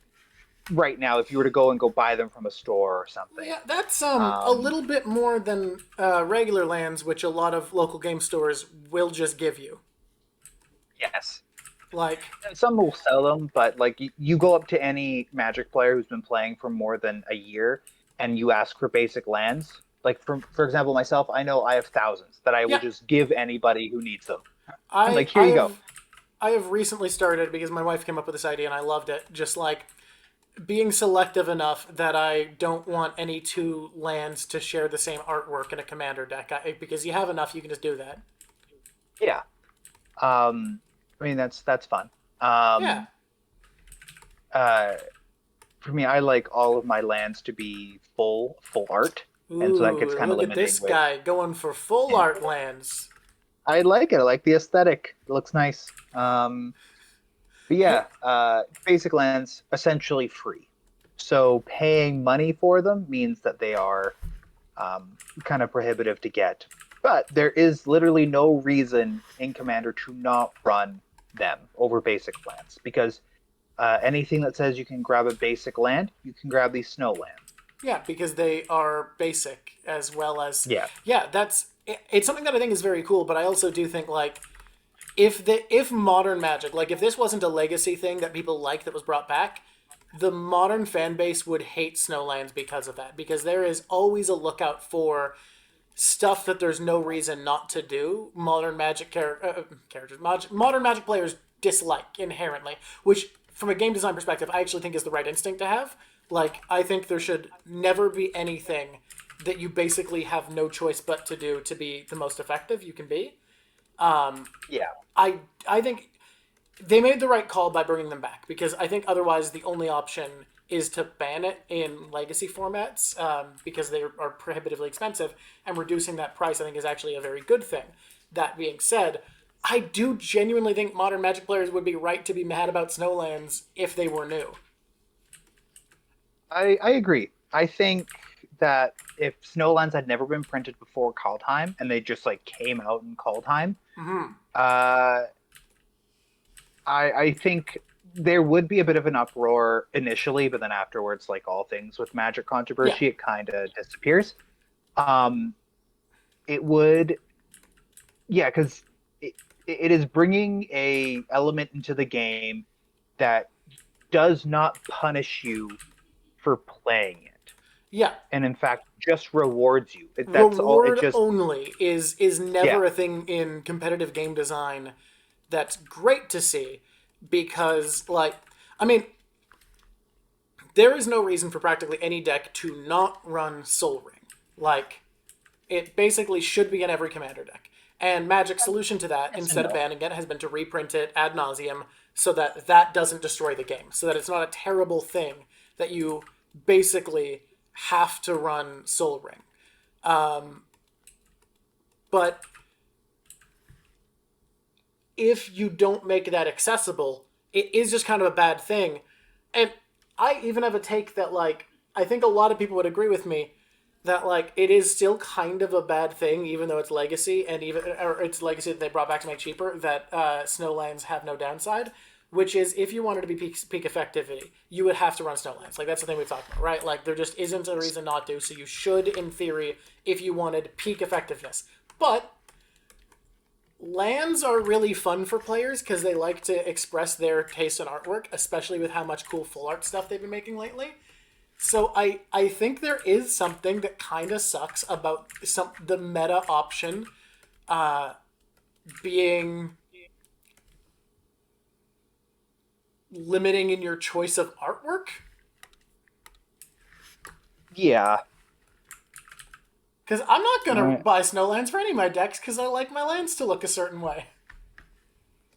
right now, if you were to go buy them from a store or something. Yeah, that's a Um, little bit more than regular lands, which a lot of local game stores will just give you. yes. Like, And some will sell them, but like you go up to any Magic player who's been playing for more than a year and you ask for basic lands. Like for example, myself, I know I have thousands that I will yeah, just give anybody who needs them. I'm I like, here I you go. have I have recently started because my wife came up with this idea and I loved it. Just like being selective enough that I don't want any two lands to share the same artwork in a commander deck. Because you have enough, you can just do that. Yeah. I mean that's fun. Yeah. Um, uh, for me, I like all of my lands to be full art, and so that gets Ooh, kind of look at limiting this with. guy going for full art lands. I like it. I like the aesthetic. It looks nice. But yeah, basic lands essentially free. So paying money for them means that they are kind of prohibitive to get. But there is literally no reason in Commander to not run them over basic lands because anything that says you can grab a basic land, you can grab these snow lands. Yeah, because they are basic as well as Yeah, yeah. It's something that I think is very cool. But I also do think like if modern Magic, like if this wasn't a legacy thing that people like that was brought back, the modern fan base would hate Snowlands because of that. Because there is always a lookout for stuff that there's no reason not to do. Characters, modern Magic players dislike inherently, which from a game design perspective, I actually think is the right instinct to have. Like I think there should never be anything that you basically have no choice but to do to be the most effective you can be. yeah. I think they made the right call by bringing them back because I think otherwise the only option is to ban it in legacy formats because they are prohibitively expensive, and reducing that price I think is actually a very good thing. That being said, I do genuinely think modern Magic players would be right to be mad about Snowlands if they were new. I agree. I think that if Snowlands had never been printed before Kaldheim and they just like came out in Kaldheim, uh, I think there would be a bit of an uproar initially, but then afterwards, like all things with Magic Yeah, controversy, it kind of disappears. Um, it would, yeah, because it is bringing a element into the game that does not punish you for playing it, yeah. and in fact just rewards you. That's all. It Reward just, only is yeah, never a thing in competitive game design that's great to see because like I mean there is no reason for practically any deck to not run Soul Ring. Like, it basically should be in every commander deck. And Magic's solution to that, yes and instead of no. banning it, has been to reprint it ad nauseum so that that doesn't destroy the game. So that it's not a terrible thing that you basically have to run Soul Ring. But if you don't make that accessible, it is just kind of a bad thing. And I even have a take that, like, I think a lot of people would agree with me that, like, it is still kind of a bad thing, even though it's legacy, and even, or it's legacy that they brought back to make cheaper, that Snowlands have no downside, which is if you wanted to be peak effectivity, you would have to run Snowlands. Like, that's the thing we've talked about, right? Like, there just isn't a reason not to, so you should, in theory, if you wanted peak effectiveness. But lands are really fun for players because they like to express their taste in artwork, especially with how much cool full art stuff they've been making lately. So I think there is something that kind of sucks about the meta option being limiting in your choice of artwork. Yeah. Because I'm not going to Alright. buy Snowlands for any of my decks because I like my lands to look a certain way.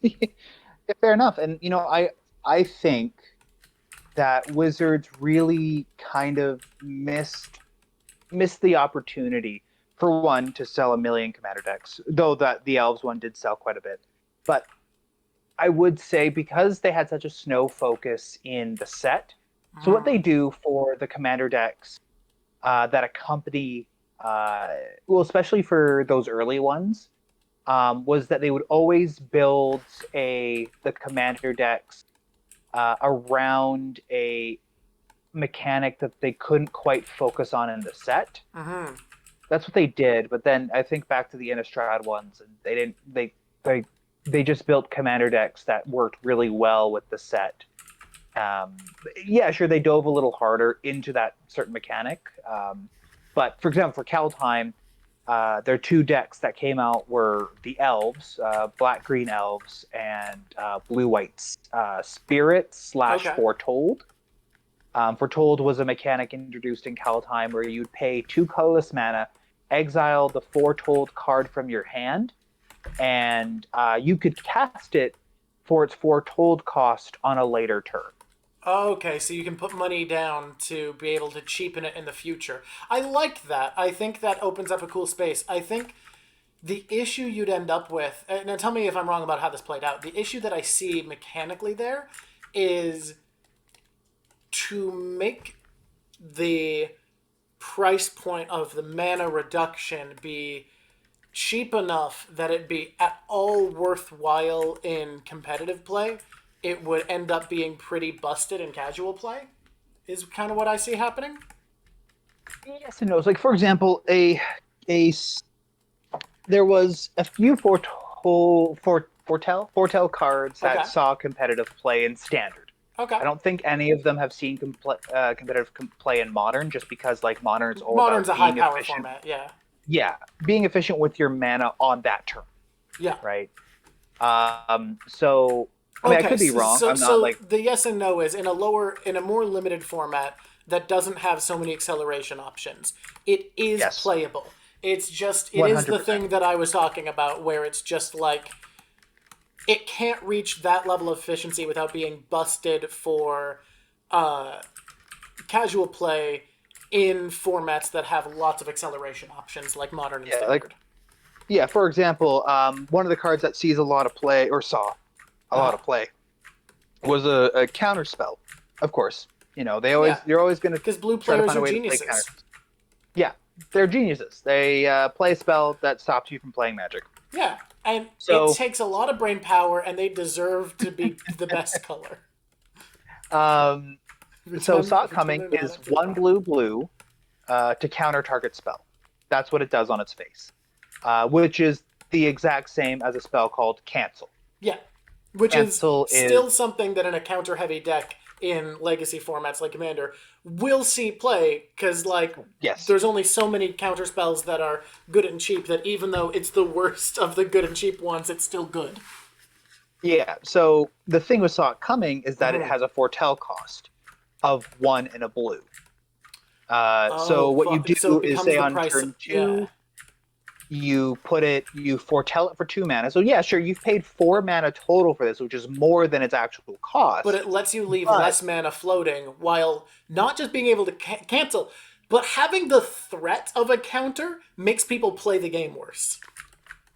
Yeah, fair enough. And I think that Wizards really kind of missed the opportunity for one to sell a million commander decks, though that the elves one did sell quite a bit. But I would say because they had such a snow focus in the set, so what they Mm. do for the commander decks that accompany, uh, well, especially for those early ones, was that they would always build the commander decks around a mechanic that they couldn't quite focus on in the set. Mm-hmm. That's what they did, but then I think back to the Innistrad ones, and they didn't. They they just built commander decks that worked really well with the set. Um, yeah, sure, they dove a little harder into that certain mechanic. But for example, for Kaldheim, their two decks that came out were the elves, black green elves, and blue white spirit slash Okay. foretold. Foretold was a mechanic introduced in Kaldheim where you'd pay two colorless mana, exile the Foretold card from your hand, and you could cast it for its Foretold cost on a later turn. Okay, so you can put money down to be able to cheapen it in the future. I like that. I think that opens up a cool space. I think the issue you'd end up with, and now tell me if I'm wrong about how this played out. The issue that I see mechanically there is to make the price point of the mana reduction be cheap enough that it be at all worthwhile in competitive play, it would end up being pretty busted in casual play, is kind of what I see happening. Yes and no. Like for example, a there was a few foretell cards Okay. that saw competitive play in standard. Okay. I don't think any of them have seen competitive play in modern, just because like modern is all Modern's about a high being power efficient. format, yeah. Yeah, being efficient with your mana on that turn, Yeah. right? So I mean, I Okay, could be so, wrong. so I'm not so like the yes and no is in a more limited format that doesn't have so many acceleration options. It is yes, playable. It one is hundred the percent. thing that I was talking about where it's just like it can't reach that level of efficiency without being busted for uh, casual play in formats that have lots of acceleration options like modern and Yeah, like standard. yeah. For example, one of the cards that sees a lot of play or saw a lot Uh-huh. of play was a counter spell. Of course, Yeah, you're always going to because blue try to players find are a way to play counter. geniuses. Yeah, they're geniuses. They play a spell that stops you from playing Magic. Yeah, and it So, takes a lot of brain power, and they deserve to be the best color. um, Sock Every time Coming they're not, is I feel one bad. blue to counter target spell. That's what it does on its face, which is the exact same as a spell called Cancel. Yeah, which is Cancel is still something that in a counter-heavy deck in legacy formats like Commander will see play because like yes, there's only so many counter spells that are good and cheap that even though it's the worst of the good and cheap ones, it's still good. yeah. So the thing with Sock Coming is that it Mm-hmm. has a foretell cost of one and a blue. So Oh, what you so it do is becomes say the on price. turn Yeah. two, you foretell it for 2 mana. So yeah, sure, you've paid 4 mana total for this, which is more than its actual But cost. it lets you leave But less mana floating while not just being able to cancel, but having the threat of a counter makes people play the game worse.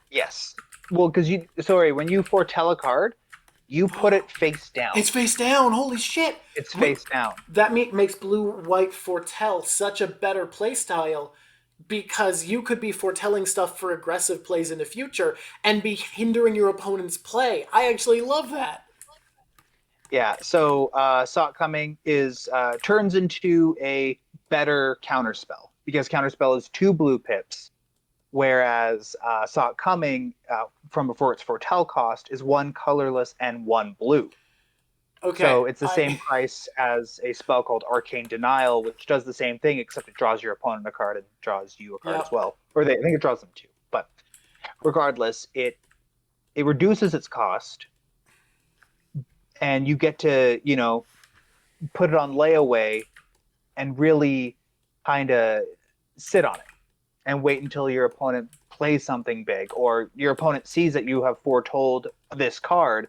yes, well, because when you foretell a card, you put it face down. It's face down. Holy shit! It's face down. That makes blue white foretell such a better playstyle because you could be foretelling stuff for aggressive plays in the future and be hindering your opponent's play. I actually love that. Yeah. So Sock Coming is turns into a better counterspell because counterspell is 2 blue pips, whereas Sock Coming for its foretell cost is 1 colorless and 1 blue. Okay, So it's the same price as a spell called Arcane Denial, which does the same thing, except it draws your opponent a card and draws you a card as yep. well. I think it draws them too. But regardless, it reduces its cost, and you get to put it on layaway and really kind of sit on it and wait until your opponent plays something big, or your opponent sees that you have foretold this card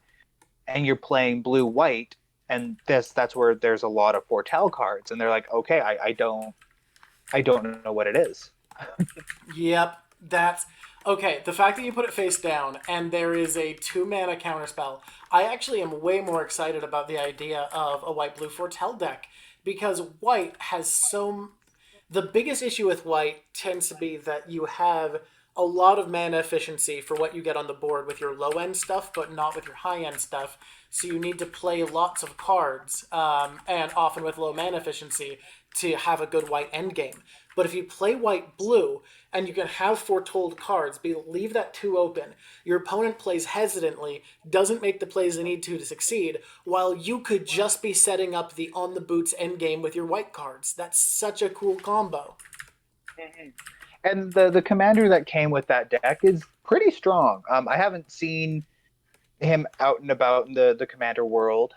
and you're playing blue white, and that's where there's a lot of foretell cards, and they're like, okay, I don't know what it is. Yep, that's okay. The fact that you put it face down and there is a 2 mana counterspell, I actually am way more excited about the idea of a white blue foretell deck because white has so. The biggest issue with white tends to be that you have a lot of mana efficiency for what you get on the board with your low end stuff, but not with your high end stuff. So you need to play lots of cards, and often with low mana efficiency to have a good white end game. But if you play white blue and you can have foretold cards, leave that 2 open. Your opponent plays hesitantly, doesn't make the plays they need to succeed, while you could just be setting up the on the boots end game with your white cards. That's such a cool combo. And the commander that came with that deck is pretty strong. I haven't seen him out and about in the commander world.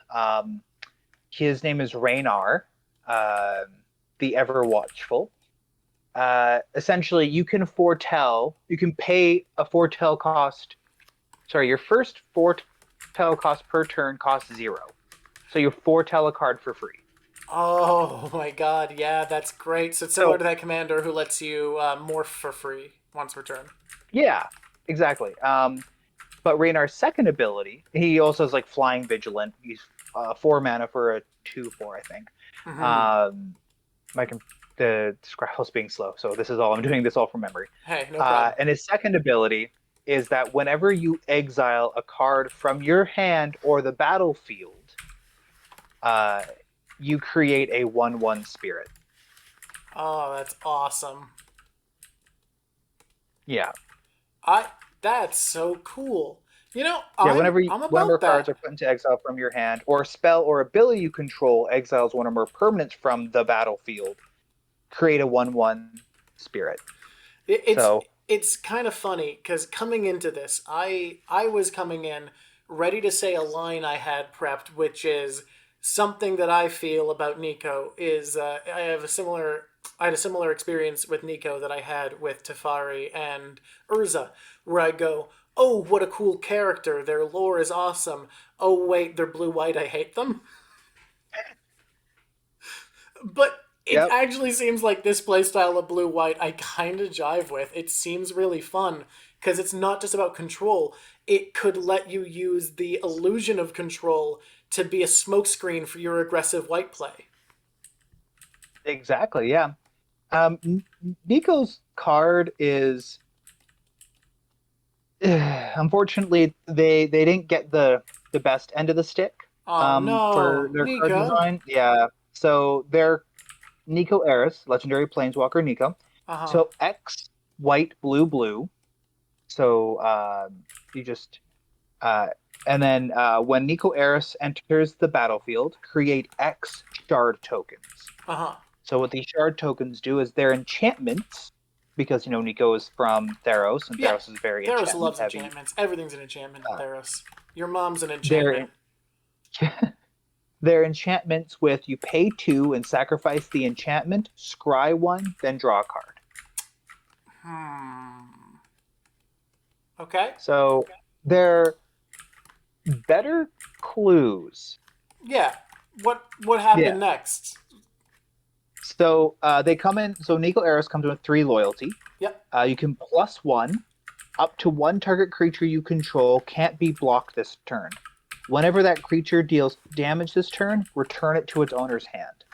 His name is Raynar, uh, the Ever Watchful. Essentially, you can foretell. You can pay a foretell cost. Sorry, your first foretell cost per turn costs 0. So you foretell a card for free. Oh my god, yeah, that's great. So it's similar to that commander who lets you morph for free once per turn. Yeah, exactly. But Raynar's second ability, he also has like Flying Vigilant. He's 4 mana for a 2/4, I think. My the Scrabble's being slow, so this is all I'm doing. This all from memory. Hey, no problem. And his second ability is that whenever you exile a card from your hand or the battlefield, uh, you create a 1/1 spirit. Oh, that's awesome. Yeah. That's so cool. You know, Yeah, I'm whenever about cards that. are put into exile from your hand, or a spell or ability you control exiles one or more permanents from the battlefield, create a 1/1 spirit. It, it's So it's kind of funny because coming into this, I was coming in ready to say a line I had prepped, which is something that I feel about Nico is I had a similar experience with Nico that I had with Teferi and Urza, where I go, oh, what a cool character! Their lore is awesome. Oh wait, they're blue white. I hate them. But it yep, actually seems like this playstyle of blue white I kind of jive with. It seems really fun because it's not just about control. It could let you use the illusion of control to be a smokescreen for your aggressive white play. exactly. Yeah. Nico's card is unfortunately they didn't get the best end of the stick Oh for no, their card Nico. design. Yeah. So they're Nico Eris, legendary planeswalker Nico. Uh huh. So X white blue blue. So you just uh, and then when Nico Eris enters the battlefield, create X shard tokens. Uh huh. So what these shard tokens do is they're enchantments, because Nico is from Theros, and Yeah. Theros is very Theros enchantment loves heavy. enchantments. Everything's an enchantment in Uh, Theros. Your mom's an they're enchantment. they're enchantments with you pay 2 and sacrifice the enchantment, scry 1, then draw a card. Hmm. Okay. So they're better clues. Yeah. What Yeah. happened next? So they come in. So Nico Eris comes in with 3 loyalty. Yep. You can +1 up to 1 target creature you control can't be blocked this turn. Whenever that creature deals damage this turn, return it to its owner's hand.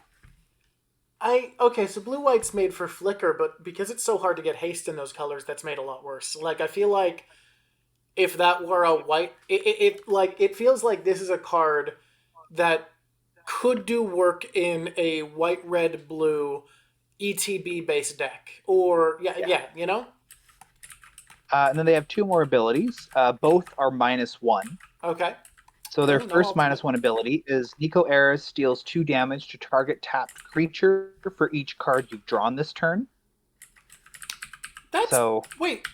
Okay, so blue white's made for flicker, but because it's so hard to get haste in those colors, that's made a lot worse. Like I feel like if that were a white, it feels like this is a card that could do work in a white red blue ETB based deck, or Yeah. yeah, you know. And then they have 2 more abilities. Both are -1. Okay. So their Oh no, first ultimate. -1 ability is Nico Eris deals 2 damage to target tapped creature for each card you've drawn this turn. That's So wait.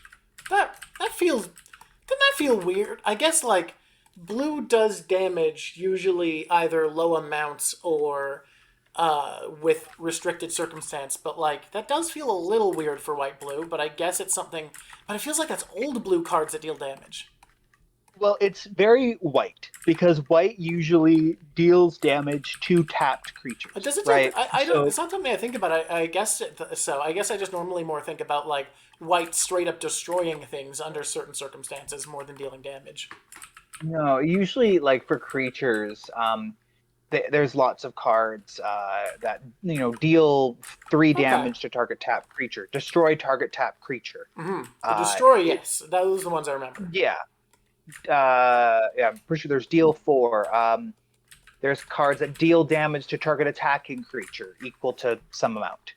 That feels. Doesn't that feel weird? I guess like blue does damage usually either low amounts or with restricted circumstance, but like that does feel a little weird for white blue. But I guess it's something. But it feels like that's old blue cards that deal damage. Well, it's very white because white usually deals damage to tapped creatures, It doesn't. right? I don't. So It's not something I think about. I guess so. I guess I just normally more think about like white straight up destroying things under certain circumstances more than dealing damage. no, usually like for creatures, there's lots of cards that deal 3 Okay. damage to target tap creature, destroy target tap creature. The Uh, destroy, it, yes, those are the ones I remember. yeah, yeah, I'm pretty sure there's deal 4. There's cards that deal damage to target attacking creature equal to some amount,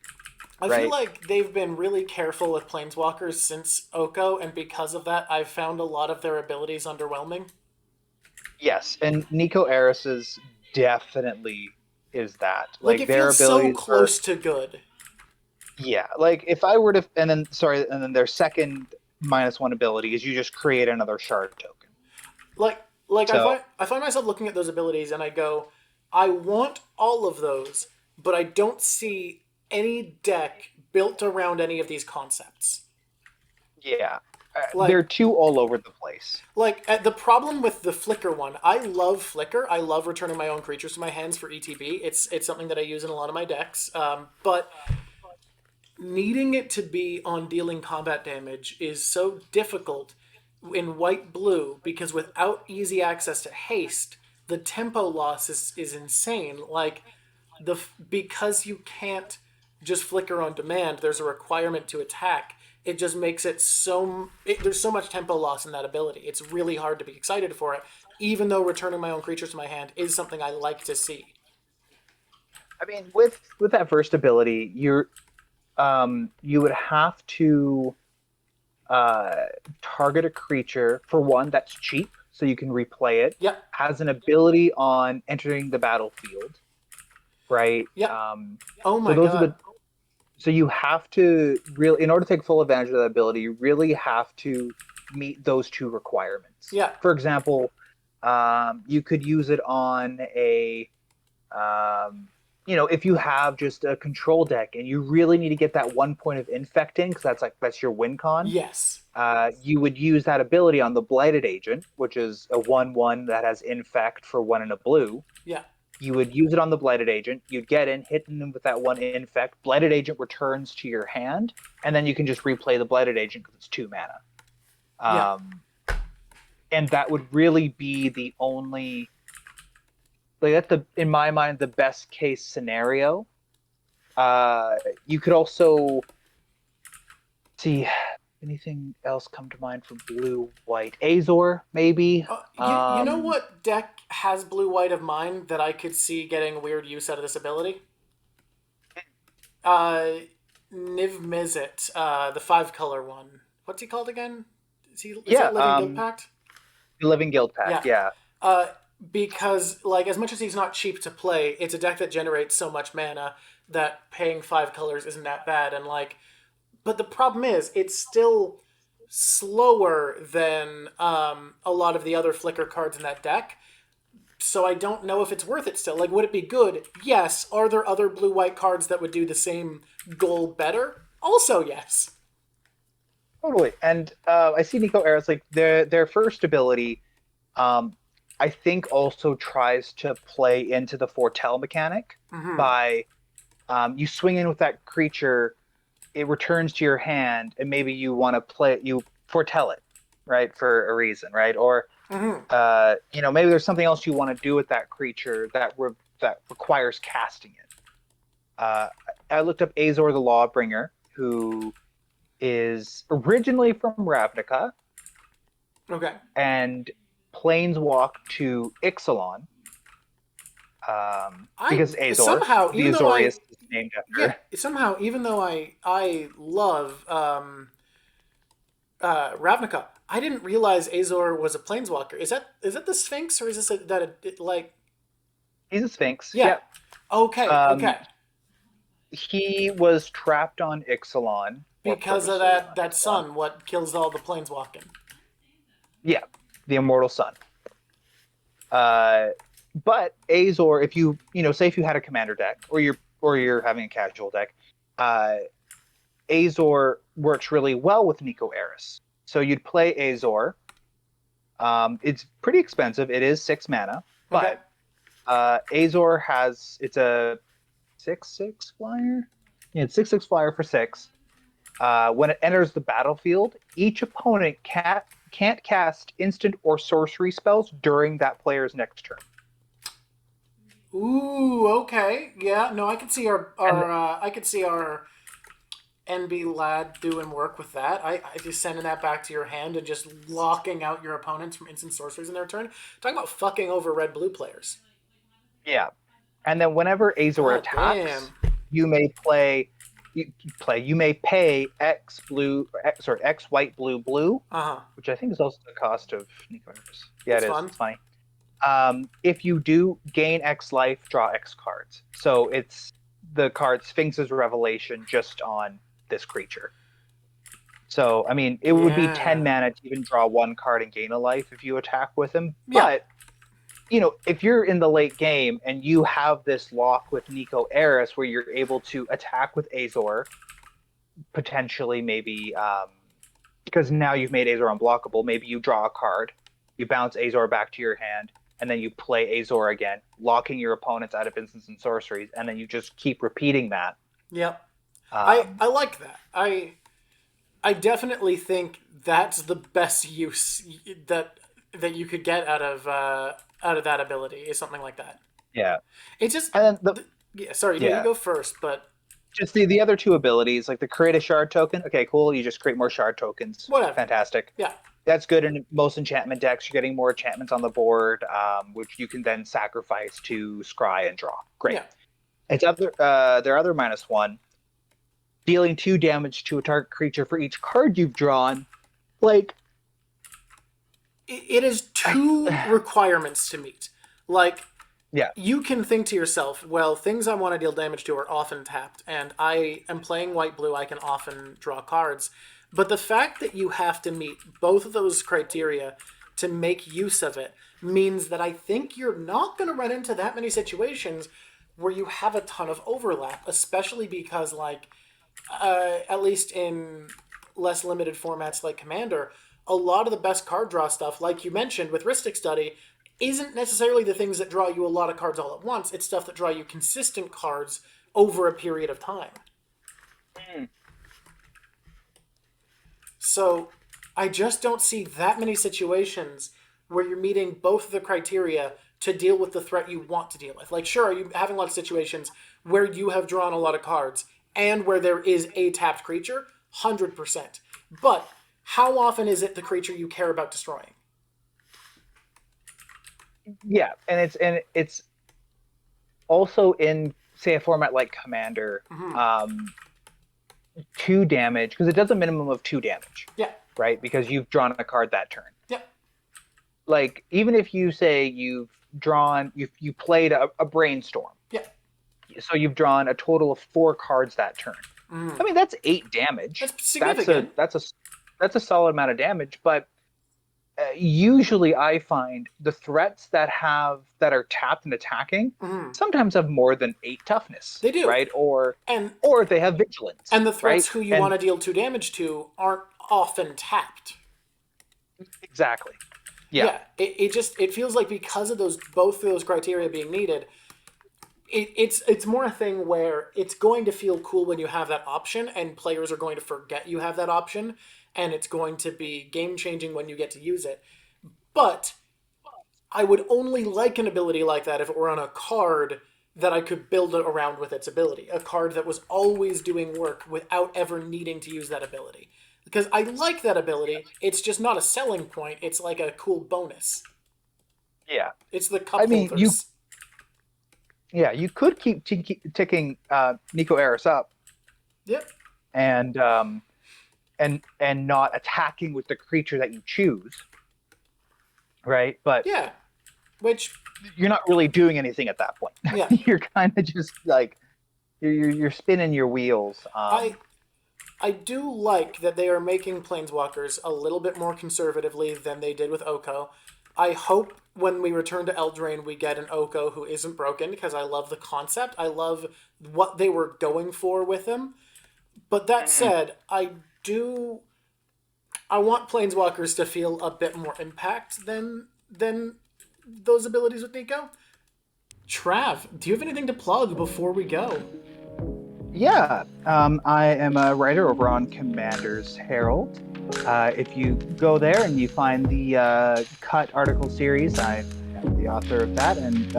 I feel right? like they've been really careful with planeswalkers since Oko, and because of that, I've found a lot of their abilities underwhelming. Yes, and Nico Eris's definitely is that. Like Like it their feels so abilities are, close to good. yeah. Like if I were to, and then sorry, and then their second -1 ability is you just create another shard token. Like So I find myself looking at those abilities and I go, I want all of those, but I don't see any deck built around any of these concepts. yeah, they're Like too all over the place. the problem with the Flicker one, I love Flicker. I love returning my own creatures to my hands for ETB. It's something that I use in a lot of my decks. But needing it to be on dealing combat damage is so difficult in white blue because without easy access to haste, the tempo loss is insane. Like because you can't just flicker on demand, there's a requirement to attack. It just makes it there's so much tempo loss in that ability. It's really hard to be excited for it, even though returning my own creatures to my hand is something I like to see. I mean, with that first ability, you would have to uh, target a creature for one that's cheap, so you can replay it. Yep. Has an ability on entering the battlefield, right? Yep. Oh So my those are god. the so you have to really, in order to take full advantage of that ability, you really have to meet those 2 requirements. Yeah. For example, you could use it on um, if you have just a control deck and you really need to get that 1 point of infecting, because that's your win con. Yes. You would use that ability on the Blighted Agent, which is a 1/1 that has infect for 1 and a blue. Yeah. You would use it on the Blighted Agent. You'd get in, hitting them with that 1 infect. Blighted Agent returns to your hand, and then you can just replay the Blighted Agent because it's 2 mana. Yeah. And that would really be the only, like that's in my mind the best case scenario. You could also see anything else come to mind from blue white. Azor maybe. You know what deck has blue white of mine that I could see getting weird use out of this ability? Uh, Niv Mizzet, the 5-color one. What's he called again? Is Yeah, that Living Guild Pact? Living Guild Pact. Yeah. Yeah. Uh, because like as much as he's not cheap to play, it's a deck that generates so much mana that paying 5 colors isn't that bad. And like, but the problem is it's still slower than a lot of the other flicker cards in that deck. So I don't know if it's worth it still. Like, would it be good? Yes. Are there other blue-white cards that would do the same goal better? Also, yes. Totally. And I see Nico Eris, like their first ability, I think also tries to play into the foretell mechanic by you swing in with that creature, it returns to your hand, and maybe you want to play it, you foretell it, right, for a reason, right? Or maybe there's something else you want to do with that creature that requires casting it. I looked up Azor the Lawbringer, who is originally from Ravnica Okay. and planeswalk to Ixalan, because Azor, somehow, the even though Azorius is named after. somehow, even though I love Ravnica, I didn't realize Azor was a planeswalker. Is that the Sphinx or is this like? He's a Sphinx. Yeah. Yep. Okay. Okay. He was trapped on Ixalan Because of that sun, what kills all the planeswalking. Yeah, the immortal sun. But Azor, if say if you had a commander deck or you're having a casual deck, uh, Azor works really well with Nico Eris. So you'd play Azor. It's pretty expensive. It is 6 mana, Okay. but Azor it's a 6/6 flyer. Yeah, it's 6/6 flyer for 6. When it enters the battlefield, each opponent can't cast instant or sorcery spells during that player's next turn. Ooh, okay. Yeah, no, I could see And I could see our NB lad doing work with that. I just sending that back to your hand and just locking out your opponents from instant sorceries in their turn. Talking about fucking over red blue players. yeah, and then whenever Azor God attacks, damn. you may play. You may pay X blue, sorry, X white blue blue, Uh huh. which I think is also the cost of Nico Eris. Yeah, It's it is. fun. It's funny. If you do gain X life, draw X cards. So it's the card Sphinx's Revelation just on this creature. So, I mean, it would be 10 Yeah. mana to even draw one card and gain a life if you attack with him. Yeah. But, if you're in the late game and you have this lock with Nico Eris where you're able to attack with Azor, potentially maybe, because now you've made Azor unblockable, maybe you draw a card, you bounce Azor back to your hand, and then you play Azor again, locking your opponents out of instants and sorceries, and then you just keep repeating that. Yep. Um, I like that. I definitely think that's the best use that you could get out of that ability is something like that. yeah, It's just and then yeah. Sorry, no, you yeah, go first. But just the other two abilities, like the create a shard token. Okay, cool. You just create more shard tokens. whatever. Fantastic. Yeah. That's good in most enchantment decks. You're getting more enchantments on the board, which you can then sacrifice to scry and draw. Great. Yeah. It's their other -1, dealing 2 damage to a target creature for each card you've drawn. Like, It is two requirements to meet. Like, yeah, you can think to yourself, well, things I want to deal damage to are often tapped, and I am playing white blue, I can often draw cards. But the fact that you have to meet both of those criteria to make use of it means that I think you're not going to run into that many situations where you have a ton of overlap, especially because, like, at least in less limited formats like Commander, a lot of the best card draw stuff, like you mentioned with Rhystic Study, isn't necessarily the things that draw you a lot of cards all at once. It's stuff that draw you consistent cards over a period of time. mm, So I just don't see that many situations where you're meeting both of the criteria to deal with the threat you want to deal with. Like, sure, are you having a lot of situations where you have drawn a lot of cards and where there is a tapped creature? 100%. But how often is it the creature you care about destroying? yeah, and it's also in, say, a format like Commander, Mm-hmm. 2 damage, because it does a minimum of 2 damage, Yeah. right? Because you've drawn a card that turn. Yeah. Like, even if you say you played a brainstorm, Yeah. so you've drawn a total of 4 cards that turn. Mm. I mean, that's 8 damage. That's significant. That's a solid amount of damage, but usually I find the threats that are tapped and attacking Mm. sometimes have more than 8 toughness. They do. Right? Or And they have vigilance. and the threats right? who you And want to deal 2 damage to aren't often tapped. exactly. Yeah. It feels like because of both of those criteria being needed, it's more a thing where it's going to feel cool when you have that option, and players are going to forget you have that option, and it's going to be game changing when you get to use it. But I would only like an ability like that if it were on a card that I could build around with its ability. A card that was always doing work without ever needing to use that ability. Because I like that ability, it's just not a selling point, it's like a cool bonus. Yeah. It's the cup I mean, holders. you could keep ticking Nico Eris up Yep. and not attacking with the creature that you choose, right? But Yeah. Which, you're not really doing anything at that point. yeah. You're kind of just like you're spinning your wheels. I do like that they are making Planeswalkers a little bit more conservatively than they did with Oko. I hope when we return to Eldraine we get an Oko who isn't broken, because I love the concept. I love what they were going for with him. But that said, I want Planeswalkers to feel a bit more impact than those abilities with Nico. Trav, do you have anything to plug before we go? Yeah, I am a writer over on Commander's Herald. If you go there and you find the Cut article series, I am the author of that, and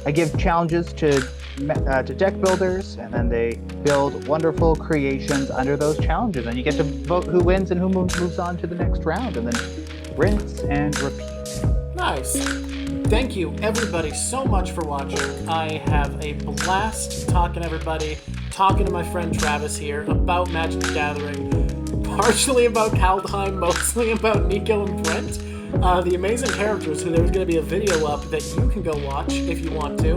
I give challenges to deck builders, and then they build wonderful creations under those challenges, and you get to vote who wins and who moves on to the next round, and then rinse and repeat. Nice. Thank you, everybody, so much for watching. I have a blast talking to everybody, talking to my friend Travis here about Magic the Gathering, partially about Kaldheim, mostly about Nico and Brent, the amazing characters who there's going to be a video up that you can go watch if you want to,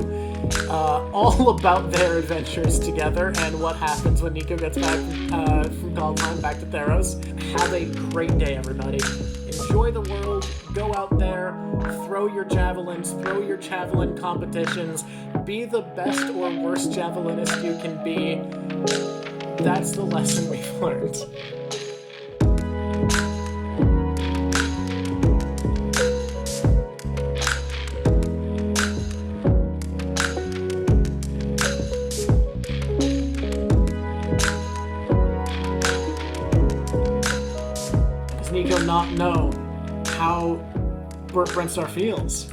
all about their adventures together and what happens when Nico gets back from Kaldheim back to Theros. Have a great day, everybody. Enjoy the world, go out there, throw your javelins, throw your javelin competitions, be the best or worst javelinist you can be. That's the lesson we've learned. Does Nico not know how Brent Star feels?